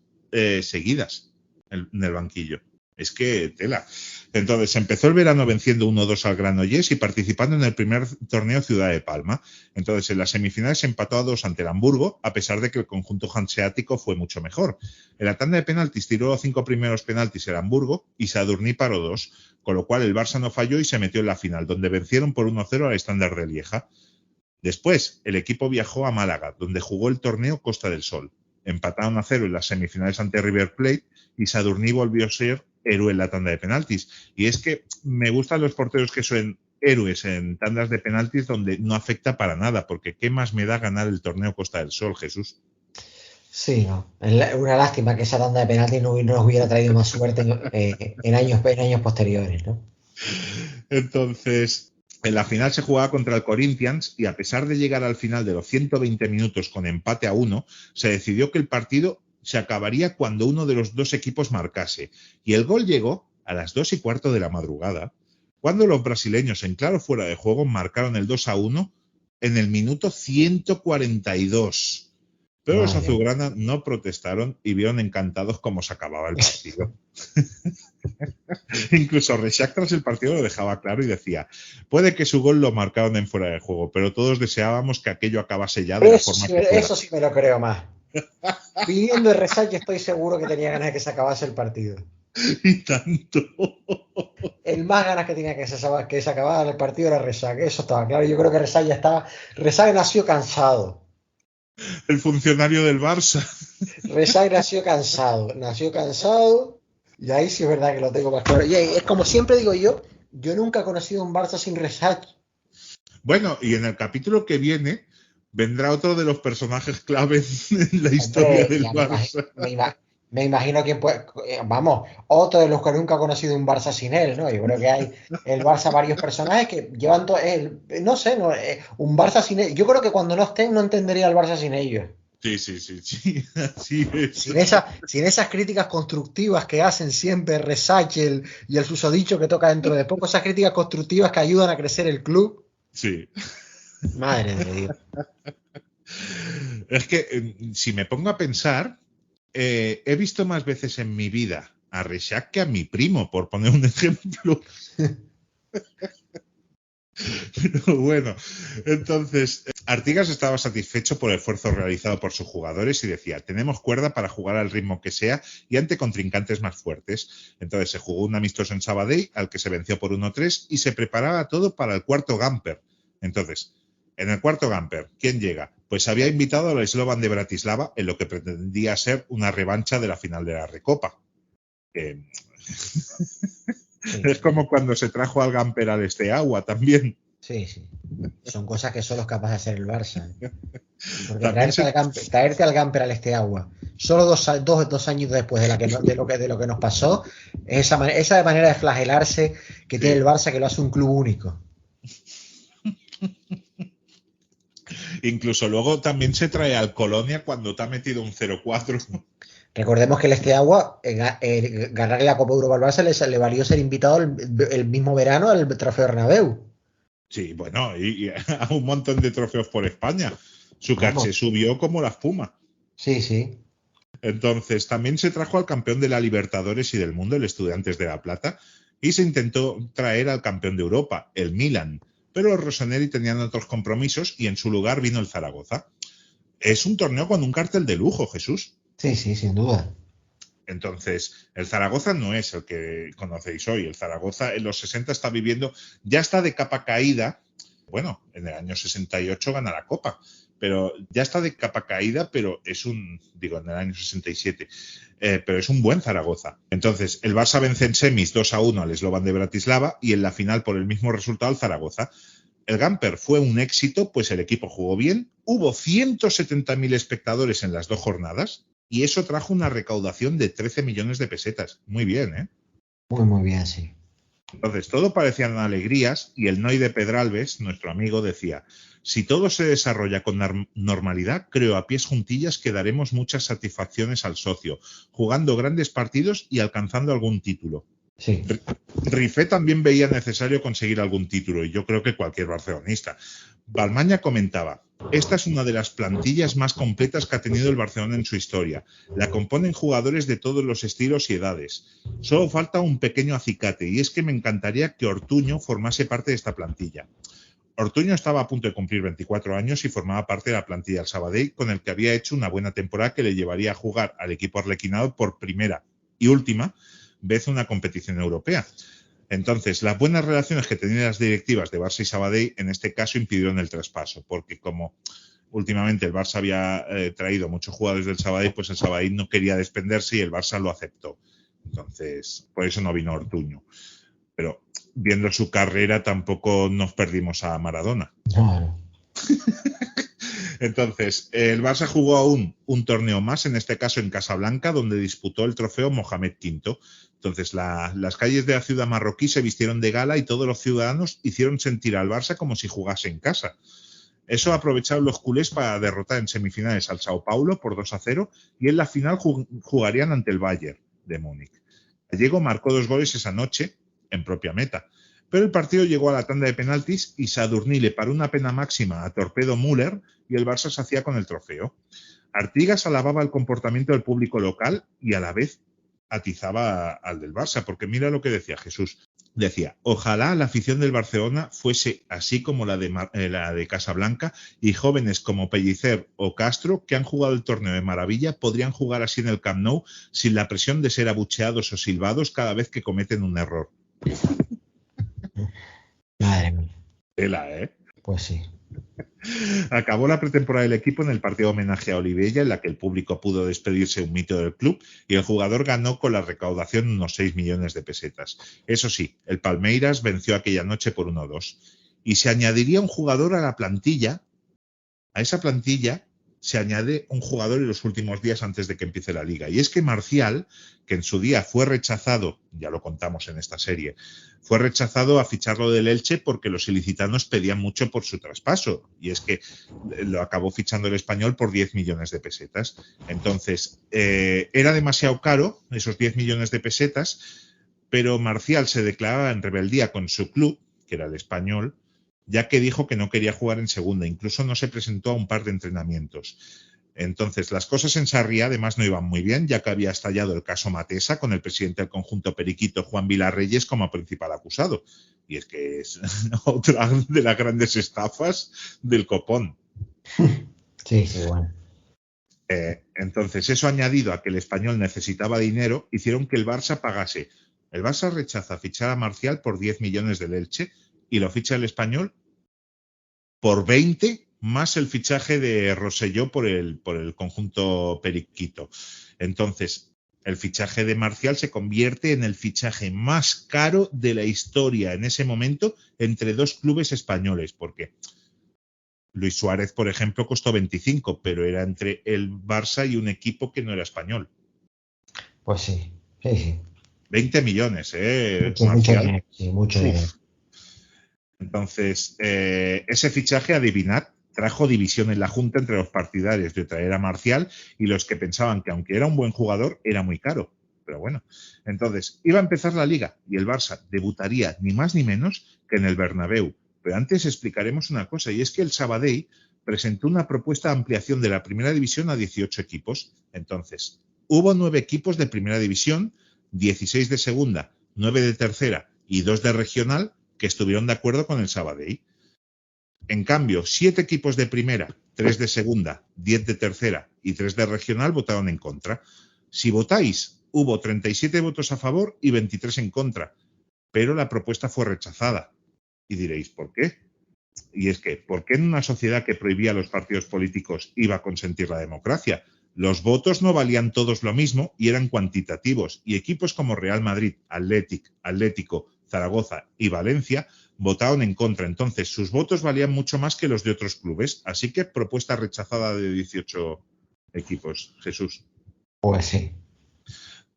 seguidas en el banquillo. Es que tela. Entonces empezó el verano venciendo 1-2 al Granollers y participando en el primer torneo Ciudad de Palma. Entonces en las semifinales empató a 2 ante el Hamburgo, a pesar de que el conjunto hanseático fue mucho mejor. En la tanda de penaltis tiró los 5 primeros penaltis el Hamburgo y Sadurní paró 2, con lo cual el Barça no falló y se metió en la final, donde vencieron por 1-0 al Estándar de Lieja. Después el equipo viajó a Málaga, donde jugó el torneo Costa del Sol. Empataron a 0 en las semifinales ante River Plate y Sadurní volvió a ser héroe en la tanda de penaltis. Y es que me gustan los porteros que son héroes en tandas de penaltis donde no afecta para nada, porque ¿qué más me da ganar el torneo Costa del Sol, Jesús? Sí, no. Es una lástima que esa tanda de penaltis no nos hubiera traído más suerte en años posteriores, ¿no? Entonces, en la final se jugaba contra el Corinthians y a pesar de llegar al final de los 120 minutos con empate a 1, se decidió que el partido se acabaría cuando uno de los dos equipos marcase. Y el gol llegó a las 2:15 de la madrugada, cuando los brasileños en claro fuera de juego marcaron el 2-1 en el minuto 142. Pero los azulgrana no protestaron y vieron encantados cómo se acababa el partido. Incluso Rexach tras el partido lo dejaba claro y decía: puede que su gol lo marcaron en fuera de juego, pero todos deseábamos que aquello acabase ya de la forma que fuera. Eso sí me lo creo más. Viniendo de Rexach estoy seguro que tenía ganas de que se acabase el partido. Y tanto. El más ganas que tenía que se acabara el partido era Rexach, eso estaba claro. Yo creo que Rexach ya estaba. Rexach nació cansado. El funcionario del Barça. Rexach nació cansado. Y ahí sí es verdad que lo tengo más claro. Y es como siempre digo yo nunca he conocido un Barça sin Rexach. Bueno, y en el capítulo que viene vendrá otro de los personajes clave en la historia Hombre, del ya Barça. me imagino que vamos, otro de los que nunca ha conocido un Barça sin él, ¿no? Yo creo que hay el Barça varios personajes que llevan no sé, no, un Barça sin él. Yo creo que cuando no estén no entendería el Barça sin ellos. Sí, así es. Sin esas críticas constructivas que hacen siempre Resache y el susodicho que toca dentro de poco, esas críticas constructivas que ayudan a crecer el club. Sí. Madre de Dios. Es que si me pongo a pensar, he visto más veces en mi vida a Rexach que a mi primo, por poner un ejemplo. Pero bueno, entonces Artigas estaba satisfecho por el esfuerzo realizado por sus jugadores y decía, tenemos cuerda para jugar al ritmo que sea y ante contrincantes más fuertes. Entonces se jugó un amistoso en Sabadell al que se venció por 1-3 y se preparaba todo para el cuarto Gamper. Entonces, en el cuarto Gamper, ¿quién llega? Pues había invitado al Slovan de Bratislava en lo que pretendía ser una revancha de la final de la Recopa. Es como cuando se trajo al Gamper al Steaua también. Sí. Son cosas que solo es capaz de hacer el Barça. Porque También traerte al Gamper al Steaua, solo dos años después de lo que nos pasó, esa manera de flagelarse que tiene el Barça, que lo hace un club único. Incluso luego también se trae al Colonia cuando te ha metido un 0-4. Recordemos que el Steaua, ganar la Copa Europa al Barça le valió ser invitado el mismo verano al Trofeo Bernabéu. Sí, bueno, y a un montón de trofeos por España. Su caché subió como la espuma. Sí. Entonces, también se trajo al campeón de la Libertadores y del mundo, el Estudiantes de La Plata, y se intentó traer al campeón de Europa, el Milan. Pero los rossoneri tenían otros compromisos y en su lugar vino el Zaragoza. Es un torneo con un cartel de lujo, Jesús. Sí, sin duda. Entonces, el Zaragoza no es el que conocéis hoy. El Zaragoza en los 60 está viviendo, ya está de capa caída. Bueno, en el año 68 gana la Copa, pero ya está de capa caída, pero en el año 67, pero es un buen Zaragoza. Entonces, el Barça vence en semis 2-1 al Slovan de Bratislava y en la final por el mismo resultado al Zaragoza. El Gamper fue un éxito, pues el equipo jugó bien, hubo 170.000 espectadores en las 2 jornadas y eso trajo una recaudación de 13 millones de pesetas. Muy bien, ¿eh? Muy bien, sí. Entonces, todo parecían alegrías y el Noi de Pedralbes, nuestro amigo, decía, si todo se desarrolla con normalidad, creo a pies juntillas que daremos muchas satisfacciones al socio, jugando grandes partidos y alcanzando algún título. Sí. Rifé también veía necesario conseguir algún título y yo creo que cualquier barcelonista. Balmaña comentaba, esta es una de las plantillas más completas que ha tenido el Barcelona en su historia. La componen jugadores de todos los estilos y edades. Solo falta un pequeño acicate y es que me encantaría que Ortuño formase parte de esta plantilla. Ortuño estaba a punto de cumplir 24 años y formaba parte de la plantilla del Sabadell, con el que había hecho una buena temporada que le llevaría a jugar al equipo arlequinado por primera y última vez una competición europea. Entonces, las buenas relaciones que tenían las directivas de Barça y Sabadell en este caso impidieron el traspaso, porque como últimamente el Barça había traído muchos jugadores del Sabadell, pues el Sabadell no quería desprenderse y el Barça lo aceptó. Entonces, por eso no vino Ortuño. Pero viendo su carrera tampoco nos perdimos a Maradona. Claro. Entonces, el Barça jugó aún un torneo más, en este caso en Casablanca, donde disputó el trofeo Mohamed V. Entonces, las calles de la ciudad marroquí se vistieron de gala y todos los ciudadanos hicieron sentir al Barça como si jugase en casa. Eso aprovecharon los culés para derrotar en semifinales al Sao Paulo por 2-0 y en la final jugarían ante el Bayern de Múnich. Gallego marcó 2 goles esa noche en propia meta. Pero el partido llegó a la tanda de penaltis y Sadurní le paró una pena máxima a Torpedo Müller y el Barça se hacía con el trofeo. Artigas alababa el comportamiento del público local y a la vez atizaba al del Barça, porque mira lo que decía Jesús. Decía, ojalá la afición del Barcelona fuese así como la de Casablanca y jóvenes como Pellicer o Castro, que han jugado el torneo de maravilla, podrían jugar así en el Camp Nou sin la presión de ser abucheados o silbados cada vez que cometen un error. Madre mía. Tela, ¿eh? Pues sí. Acabó la pretemporada del equipo en el partido homenaje a Olivella, en la que el público pudo despedirse un mito del club y el jugador ganó con la recaudación unos 6 millones de pesetas. Eso sí, el Palmeiras venció aquella noche por 1-2 y se añadiría un jugador a la plantilla a esa plantilla se añade un jugador en los últimos días antes de que empiece la liga. Y es que Marcial, que en su día fue rechazado, ya lo contamos en esta serie, fue rechazado a ficharlo del Elche porque los ilicitanos pedían mucho por su traspaso. Y es que lo acabó fichando el Español por 10 millones de pesetas. Entonces, era demasiado caro, esos 10 millones de pesetas, pero Marcial se declaraba en rebeldía con su club, que era el Español, ya que dijo que no quería jugar en segunda, incluso no se presentó a un par de entrenamientos. Entonces, las cosas en Sarriá además no iban muy bien, ya que había estallado el caso Matesa con el presidente del conjunto periquito, Juan Vilarreyes, como principal acusado. Y es que es otra de las grandes estafas del copón. Sí, bueno. Entonces, eso añadido a que el Español necesitaba dinero, hicieron que el Barça pagase. El Barça rechaza fichar a Marcial por 10 millones del Elche, y lo ficha el Español por 20 más el fichaje de Rosselló por el conjunto periquito. Entonces, el fichaje de Marcial se convierte en el fichaje más caro de la historia en ese momento entre dos clubes españoles, porque Luis Suárez, por ejemplo, costó 25, pero era entre el Barça y un equipo que no era español. Pues sí, sí. 20 millones, Marcial. Mucho dinero. Entonces, ese fichaje, adivinad, trajo división en la Junta entre los partidarios de traer a Marcial y los que pensaban que aunque era un buen jugador, era muy caro. Pero bueno, entonces, iba a empezar la Liga y el Barça debutaría ni más ni menos que en el Bernabéu. Pero antes explicaremos una cosa, y es que el Sabadell presentó una propuesta de ampliación de la Primera División a 18 equipos. Entonces, hubo 9 equipos de Primera División, 16 de Segunda, 9 de Tercera y 2 de Regional, que estuvieron de acuerdo con el Sabadell. En cambio, 7 equipos de primera, 3 de segunda, 10 de tercera y 3 de regional votaron en contra. Si votáis, hubo 37 votos a favor y 23 en contra, pero la propuesta fue rechazada. Y diréis, ¿por qué? Y es que, ¿por qué en una sociedad que prohibía a los partidos políticos iba a consentir la democracia? Los votos no valían todos lo mismo y eran cuantitativos, y equipos como Real Madrid, Atlético, Zaragoza y Valencia votaron en contra. Entonces, sus votos valían mucho más que los de otros clubes. Así que propuesta rechazada de 18 equipos. Jesús. Pues sí.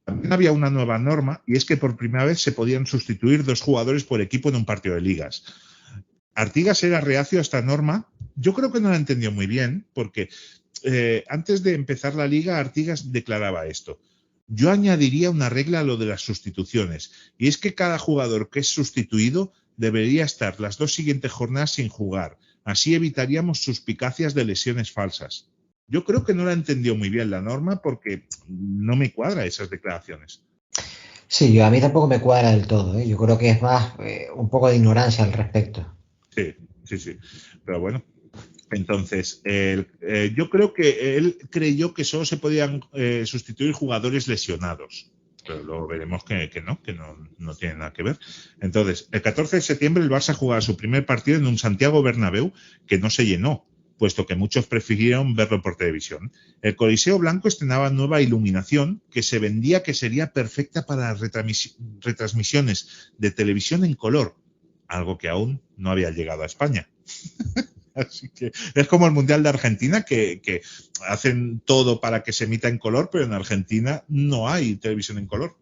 También había una nueva norma, y es que por primera vez se podían sustituir 2 jugadores por equipo en un partido de ligas. Artigas era reacio a esta norma. Yo creo que no la entendió muy bien, porque antes de empezar la liga, Artigas declaraba esto: yo añadiría una regla a lo de las sustituciones, y es que cada jugador que es sustituido debería estar las 2 siguientes jornadas sin jugar. Así evitaríamos suspicacias de lesiones falsas. Yo creo que no la entendió muy bien la norma, porque no me cuadra esas declaraciones. Sí, a mí tampoco me cuadra del todo, ¿eh? Yo creo que es más un poco de ignorancia al respecto. Sí. Pero bueno. Entonces, yo creo que él creyó que solo se podían sustituir jugadores lesionados, pero luego veremos que no tiene nada que ver. Entonces, el 14 de septiembre el Barça jugaba su primer partido en un Santiago Bernabéu que no se llenó, puesto que muchos prefirieron verlo por televisión. El Coliseo Blanco estrenaba nueva iluminación que se vendía que sería perfecta para retransmisiones de televisión en color, algo que aún no había llegado a España. Así que es como el Mundial de Argentina, que hacen todo para que se emita en color, pero en Argentina no hay televisión en color.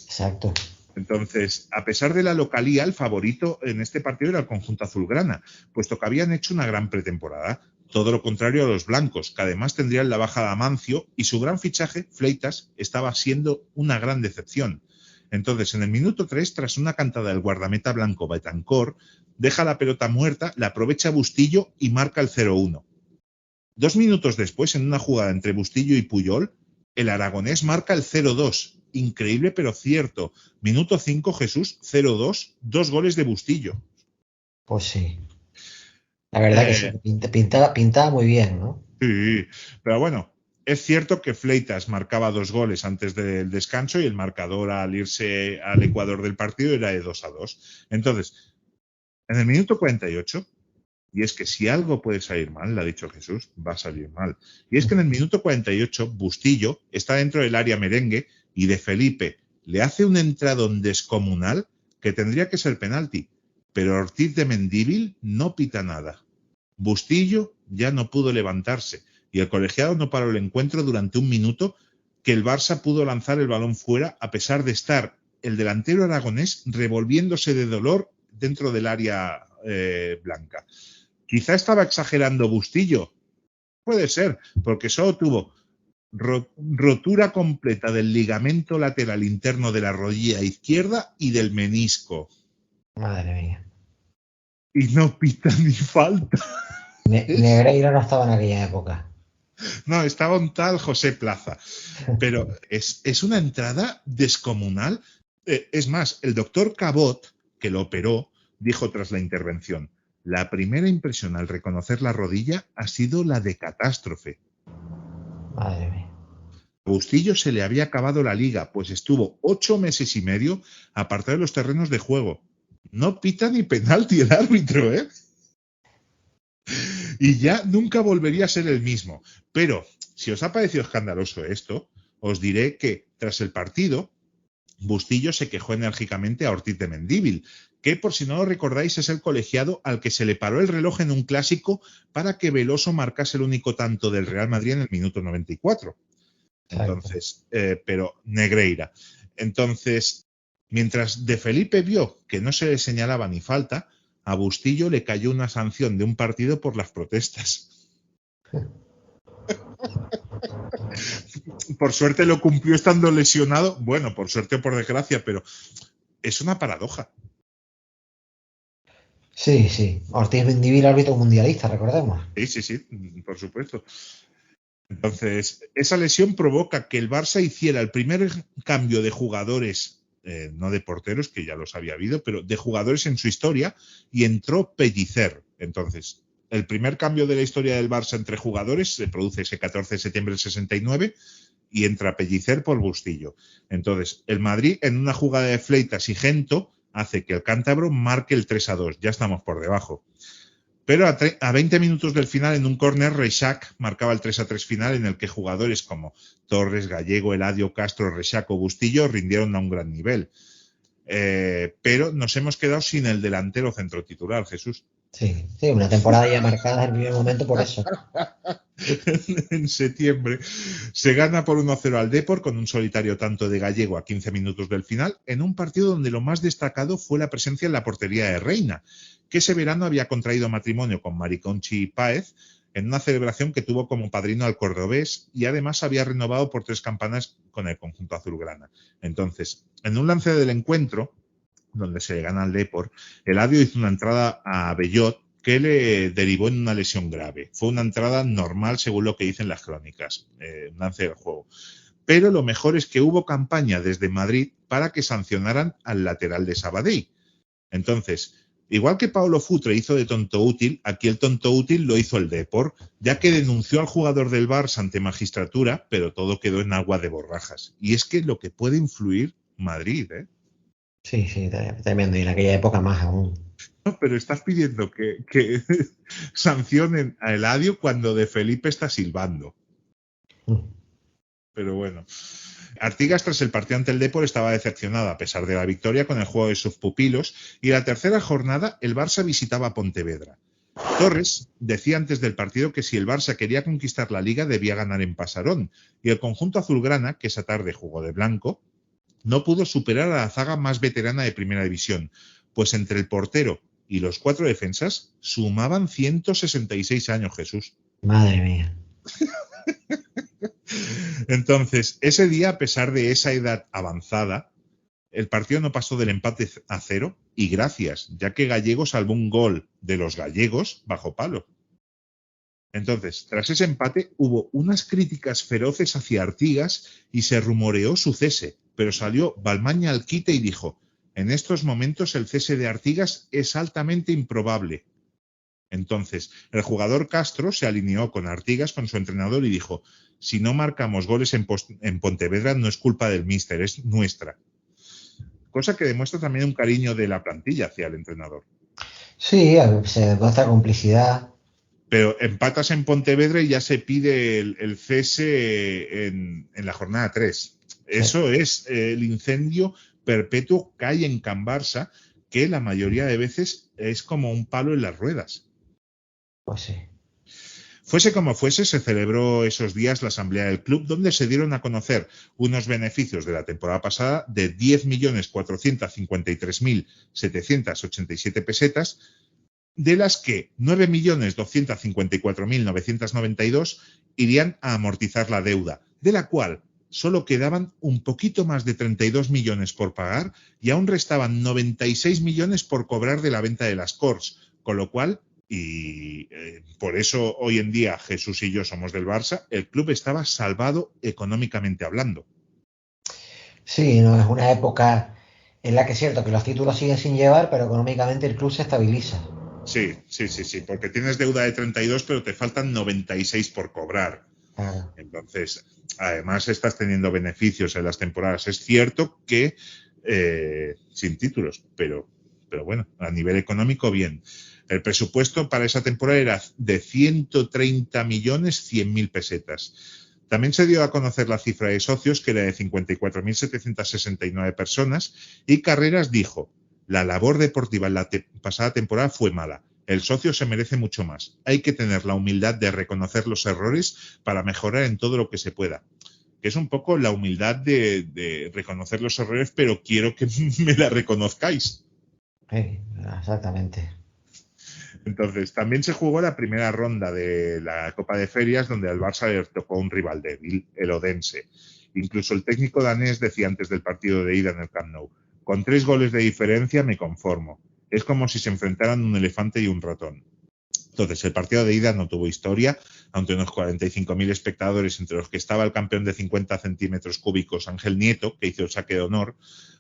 Exacto. Entonces, a pesar de la localía, el favorito en este partido era el conjunto azulgrana, puesto que habían hecho una gran pretemporada. Todo lo contrario a los blancos, que además tendrían la baja de Amancio, y su gran fichaje, Fleitas, estaba siendo una gran decepción. Entonces, en el minuto 3, tras una cantada del guardameta blanco Betancor, deja la pelota muerta, la aprovecha Bustillo y marca el 0-1. 2 minutos después, en una jugada entre Bustillo y Puyol, el aragonés marca el 0-2. Increíble pero cierto. Minuto 5, Jesús, 0-2, 2 goles de Bustillo. Pues sí. La verdad que sí, pintaba muy bien, ¿no? Sí, pero bueno, es cierto que Fleitas marcaba 2 goles antes del descanso y el marcador al irse al Ecuador del partido era de 2-2. Entonces, en el minuto 48, y es que si algo puede salir mal, le ha dicho Jesús, va a salir mal. Y es que en el minuto 48, Bustillo está dentro del área merengue y De Felipe le hace un entradón descomunal que tendría que ser penalti, pero Ortiz de Mendívil no pita nada. Bustillo ya no pudo levantarse y el colegiado no paró el encuentro durante un minuto, que el Barça pudo lanzar el balón fuera a pesar de estar el delantero aragonés revolviéndose de dolor dentro del área blanca. Quizá estaba exagerando Bustillo, puede ser, porque solo tuvo rotura completa del ligamento lateral interno de la rodilla izquierda y del menisco. Madre mía. Y no pita ni falta. Negreira no estaba en aquella época. No, estaba un tal José Plaza. Pero es una entrada descomunal. Es más, el doctor Cabot, que lo operó, dijo tras la intervención: la primera impresión al reconocer la rodilla ha sido la de catástrofe. Madre mía. A Bustillo se le había acabado la liga, pues estuvo 8 meses y medio apartado de los terrenos de juego. No pita ni penalti el árbitro, ¿eh? Y ya nunca volvería a ser el mismo. Pero, si os ha parecido escandaloso esto, os diré que, tras el partido, Bustillo se quejó enérgicamente a Ortiz de Mendívil, que, por si no lo recordáis, es el colegiado al que se le paró el reloj en un clásico para que Veloso marcase el único tanto del Real Madrid en el minuto 94. Entonces, pero Negreira. Entonces, mientras De Felipe vio que no se le señalaba ni falta, a Bustillo le cayó una sanción de un partido por las protestas. Por suerte lo cumplió estando lesionado. Bueno, por suerte o por desgracia, pero es una paradoja. Sí, sí. Ortiz Mendívil, árbitro mundialista, recordemos. Sí, por supuesto. Entonces, esa lesión provoca que el Barça hiciera el primer cambio de jugadores, no de porteros, que ya los había habido, pero de jugadores en su historia, y entró Pellicer. Entonces, el primer cambio de la historia del Barça entre jugadores se produce ese 14 de septiembre del 69 y entra Pellicer por Bustillo. Entonces, el Madrid, en una jugada de Fleitas y Gento, hace que el cántabro marque el 3-2. Ya estamos por debajo. Pero a 20 minutos del final, en un córner, Reixac marcaba el 3-3 final, en el que jugadores como Torres, Gallego, Eladio, Castro, Reixac o Bustillo rindieron a un gran nivel. Pero nos hemos quedado sin el delantero centro titular, Jesús. Sí, una temporada ya marcada en el primer momento por eso. En septiembre se gana por 1-0 al Depor con un solitario tanto de Gallego a 15 minutos del final, en un partido donde lo más destacado fue la presencia en la portería de Reina, que ese verano había contraído matrimonio con Mariconchi Páez en una celebración que tuvo como padrino al cordobés, y además había renovado por 3 campanas con el conjunto azulgrana. Entonces, en un lance del encuentro, donde se le gana al Depor, Eladio hizo una entrada a Bellot que le derivó en una lesión grave. Fue una entrada normal, según lo que dicen las crónicas, un lance del juego. Pero lo mejor es que hubo campaña desde Madrid para que sancionaran al lateral de Sabadell. Entonces, igual que Paulo Futre hizo de tonto útil, aquí el tonto útil lo hizo el Depor, ya que denunció al jugador del Barça ante magistratura, pero todo quedó en agua de borrajas. Y es que lo que puede influir Madrid, ¿eh? Sí, tremendo. Y en aquella época más aún. No, pero estás pidiendo que sancionen a Eladio cuando De Felipe está silbando. Pero bueno. Artigas, tras el partido ante el Depor, estaba decepcionado a pesar de la victoria con el juego de sus pupilos, y la tercera jornada el Barça visitaba Pontevedra. Torres decía antes del partido que si el Barça quería conquistar la Liga debía ganar en Pasarón, y el conjunto azulgrana, que esa tarde jugó de blanco, no pudo superar a la zaga más veterana de Primera División, pues entre el portero y los 4 defensas sumaban 166 años, Jesús. Madre mía. Entonces, ese día, a pesar de esa edad avanzada, el partido no pasó del empate a 0, y gracias, ya que Gallego salvó un gol de los gallegos bajo palo. Entonces, tras ese empate, hubo unas críticas feroces hacia Artigas y se rumoreó su cese, pero salió Balmaña al quite y dijo: en estos momentos el cese de Artigas es altamente improbable. Entonces, el jugador Castro se alineó con Artigas, con su entrenador, y dijo: si no marcamos goles en Pontevedra no es culpa del míster, es nuestra. Cosa que demuestra también un cariño de la plantilla hacia el entrenador. Sí, se demuestra complicidad. Pero empatas en Pontevedra y ya se pide el cese en la jornada 3. Eso es el incendio perpetuo que hay en Can Barça, que la mayoría de veces es como un palo en las ruedas. Pues sí. Fuese como fuese, se celebró esos días la asamblea del club, donde se dieron a conocer unos beneficios de la temporada pasada de 10.453.787 pesetas, de las que 9.254.992 irían a amortizar la deuda, de la cual solo quedaban un poquito más de 32 millones por pagar y aún restaban 96 millones por cobrar de la venta de las Corts, con lo cual, y por eso hoy en día Jesús y yo somos del Barça, el club estaba salvado económicamente hablando. Sí, no es una época en la que es cierto que los títulos siguen sin llevar, pero económicamente el club se estabiliza. Sí, porque tienes deuda de 32, pero te faltan 96 por cobrar. Entonces, además estás teniendo beneficios en las temporadas. Es cierto que sin títulos, pero bueno, a nivel económico, bien. El presupuesto para esa temporada era de 130.100.000 pesetas. También se dio a conocer la cifra de socios, que era de 54.769 personas, y Carreras dijo: la labor deportiva en la pasada temporada fue mala. El socio se merece mucho más. Hay que tener la humildad de reconocer los errores para mejorar en todo lo que se pueda. Que es un poco la humildad de reconocer los errores, pero quiero que me la reconozcáis. Sí, exactamente. Entonces, también se jugó la primera ronda de la Copa de Ferias, donde al Barça le tocó un rival débil, el Odense. Incluso el técnico danés decía antes del partido de ida en el Camp Nou: con 3 goles de diferencia me conformo. Es como si se enfrentaran un elefante y un ratón. Entonces, el partido de ida no tuvo historia, ante unos 45.000 espectadores, entre los que estaba el campeón de 50 centímetros cúbicos, Ángel Nieto, que hizo el saque de honor,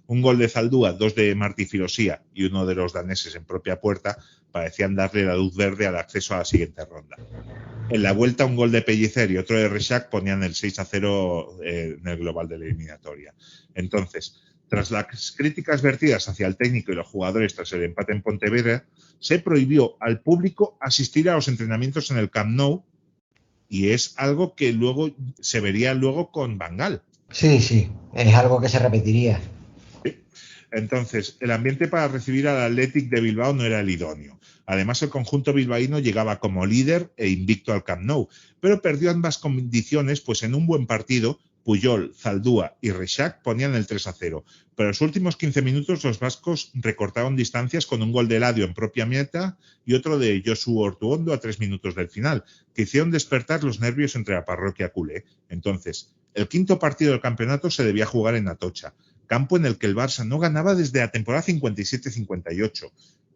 un gol de Zaldúa, 2 de Martí Filosía y uno de los daneses en propia puerta, parecían darle la luz verde al acceso a la siguiente ronda. En la vuelta, un gol de Pellicer y otro de Rexach ponían el 6-0 en el global de la eliminatoria. Entonces, tras las críticas vertidas hacia el técnico y los jugadores tras el empate en Pontevedra, se prohibió al público asistir a los entrenamientos en el Camp Nou, y es algo que luego se vería luego con Van Gaal. Sí, es algo que se repetiría. Sí. Entonces, el ambiente para recibir al Athletic de Bilbao no era el idóneo. Además, el conjunto bilbaíno llegaba como líder e invicto al Camp Nou, pero perdió ambas condiciones, pues en un buen partido Puyol, Zaldúa y Rexach ponían el 3-0, pero en los últimos 15 minutos los vascos recortaron distancias con un gol de Eladio en propia meta y otro de Josu Ortuondo a 3 minutos del final, que hicieron despertar los nervios entre la parroquia culé. Entonces, el quinto partido del campeonato se debía jugar en Atocha, campo en el que el Barça no ganaba desde la temporada 57-58,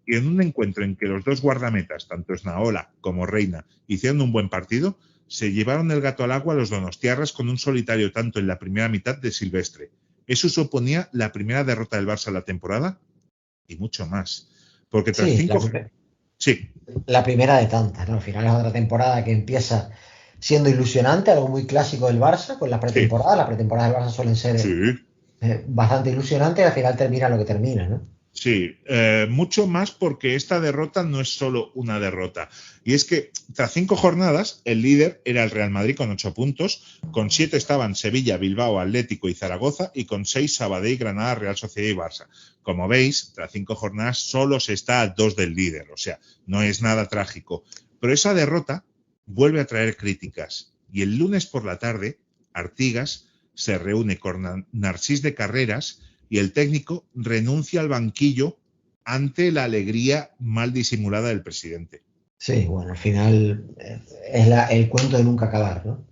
y en un encuentro en que los dos guardametas, tanto Esnaola como Reina, hicieron un buen partido, se llevaron el gato al agua los donostiarras con un solitario tanto en la primera mitad de Silvestre. Eso suponía la primera derrota del Barça en la temporada y mucho más. Porque tras la primera de tantas, ¿no? Al final es otra temporada que empieza siendo ilusionante, algo muy clásico del Barça, con la pretemporada. Las pretemporadas del Barça suelen ser bastante ilusionantes y al final termina lo que termina, ¿no? Sí, mucho más porque esta derrota no es solo una derrota. Y es que tras 5 jornadas, el líder era el Real Madrid con 8 puntos, con 7 estaban Sevilla, Bilbao, Atlético y Zaragoza, y con 6 Sabadell, Granada, Real Sociedad y Barça. Como veis, tras 5 jornadas solo se está a 2 del líder, o sea, no es nada trágico. Pero esa derrota vuelve a traer críticas. Y el lunes por la tarde, Artigas se reúne con Narcís de Carreras y el técnico renuncia al banquillo ante la alegría mal disimulada del presidente. Sí, bueno, al final es el cuento de nunca acabar, ¿no?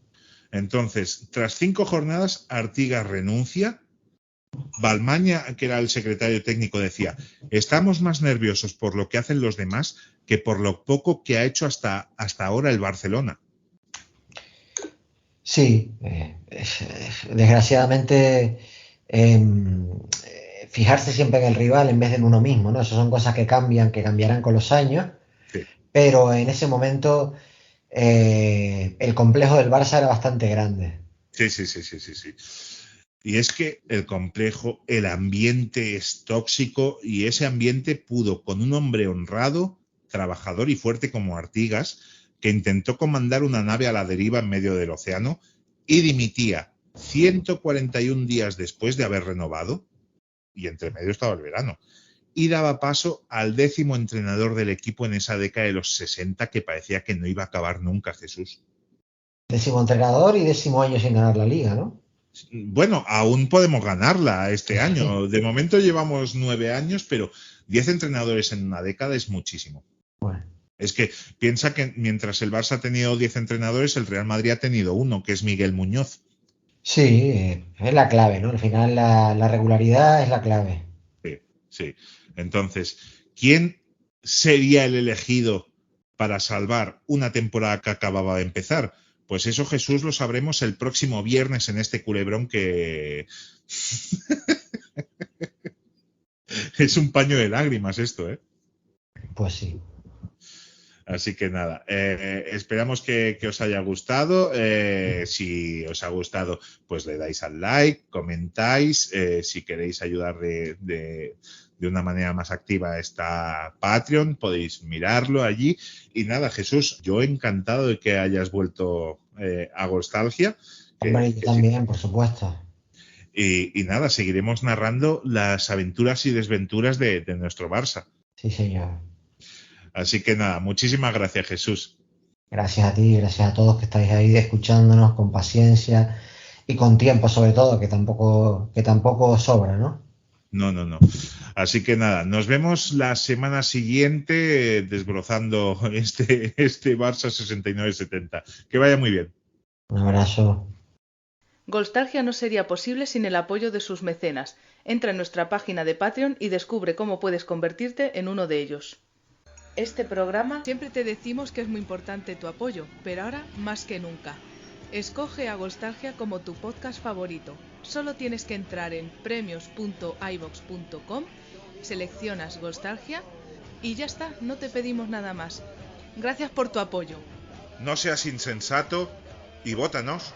Entonces, tras 5 jornadas, Artigas renuncia. Balmaña, que era el secretario técnico, decía: estamos más nerviosos por lo que hacen los demás que por lo poco que ha hecho hasta ahora el Barcelona. Sí, desgraciadamente fijarse siempre en el rival en vez de en uno mismo, ¿no? Esas son cosas que cambian, que cambiarán con los años, sí. Pero en ese momento el complejo del Barça era bastante grande. Sí. Y es que el complejo, el ambiente es tóxico, y ese ambiente pudo con un hombre honrado, trabajador y fuerte como Artigas, que intentó comandar una nave a la deriva en medio del océano y dimitía 141 días después de haber renovado, y entre medio estaba el verano. y daba paso al 10º entrenador del equipo en esa década de los 60 que parecía que no iba a acabar nunca, Jesús. 10º entrenador y 10º año sin ganar la liga, ¿no? Bueno, aún podemos ganarla este año. De momento llevamos 9 años, pero 10 entrenadores en una década es muchísimo. Bueno. Es que piensa que mientras el Barça ha tenido 10 entrenadores, el Real Madrid ha tenido uno, que es Miguel Muñoz. Sí, es la clave, ¿no? Al final la regularidad es la clave. Sí. Entonces, ¿quién sería el elegido para salvar una temporada que acababa de empezar? Pues eso, Jesús, lo sabremos el próximo viernes en este culebrón que... Es un paño de lágrimas esto, ¿eh? Pues sí. Así que nada, esperamos que os haya gustado. Si os ha gustado, pues le dais al like, comentáis. Si queréis ayudar de una manera más activa está Patreon, podéis mirarlo allí. Y nada, Jesús, yo encantado de que hayas vuelto a Gostalgia. Hombre, yo también, por supuesto. Y nada, seguiremos narrando las aventuras y desventuras de nuestro Barça. Sí, señor. Así que nada, muchísimas gracias, Jesús. Gracias a ti, gracias a todos que estáis ahí escuchándonos con paciencia y con tiempo, sobre todo, que tampoco sobra, ¿no? No. Así que nada, nos vemos la semana siguiente desbrozando este Barça 69-70. Que vaya muy bien. Un abrazo. Golstalgia no sería posible sin el apoyo de sus mecenas. Entra en nuestra página de Patreon y descubre cómo puedes convertirte en uno de ellos. Este programa... Siempre te decimos que es muy importante tu apoyo, pero ahora más que nunca. Escoge a Golstalgia como tu podcast favorito. Solo tienes que entrar en premios.ivox.com, seleccionas Golstalgia y ya está, no te pedimos nada más. Gracias por tu apoyo. No seas insensato y vótanos.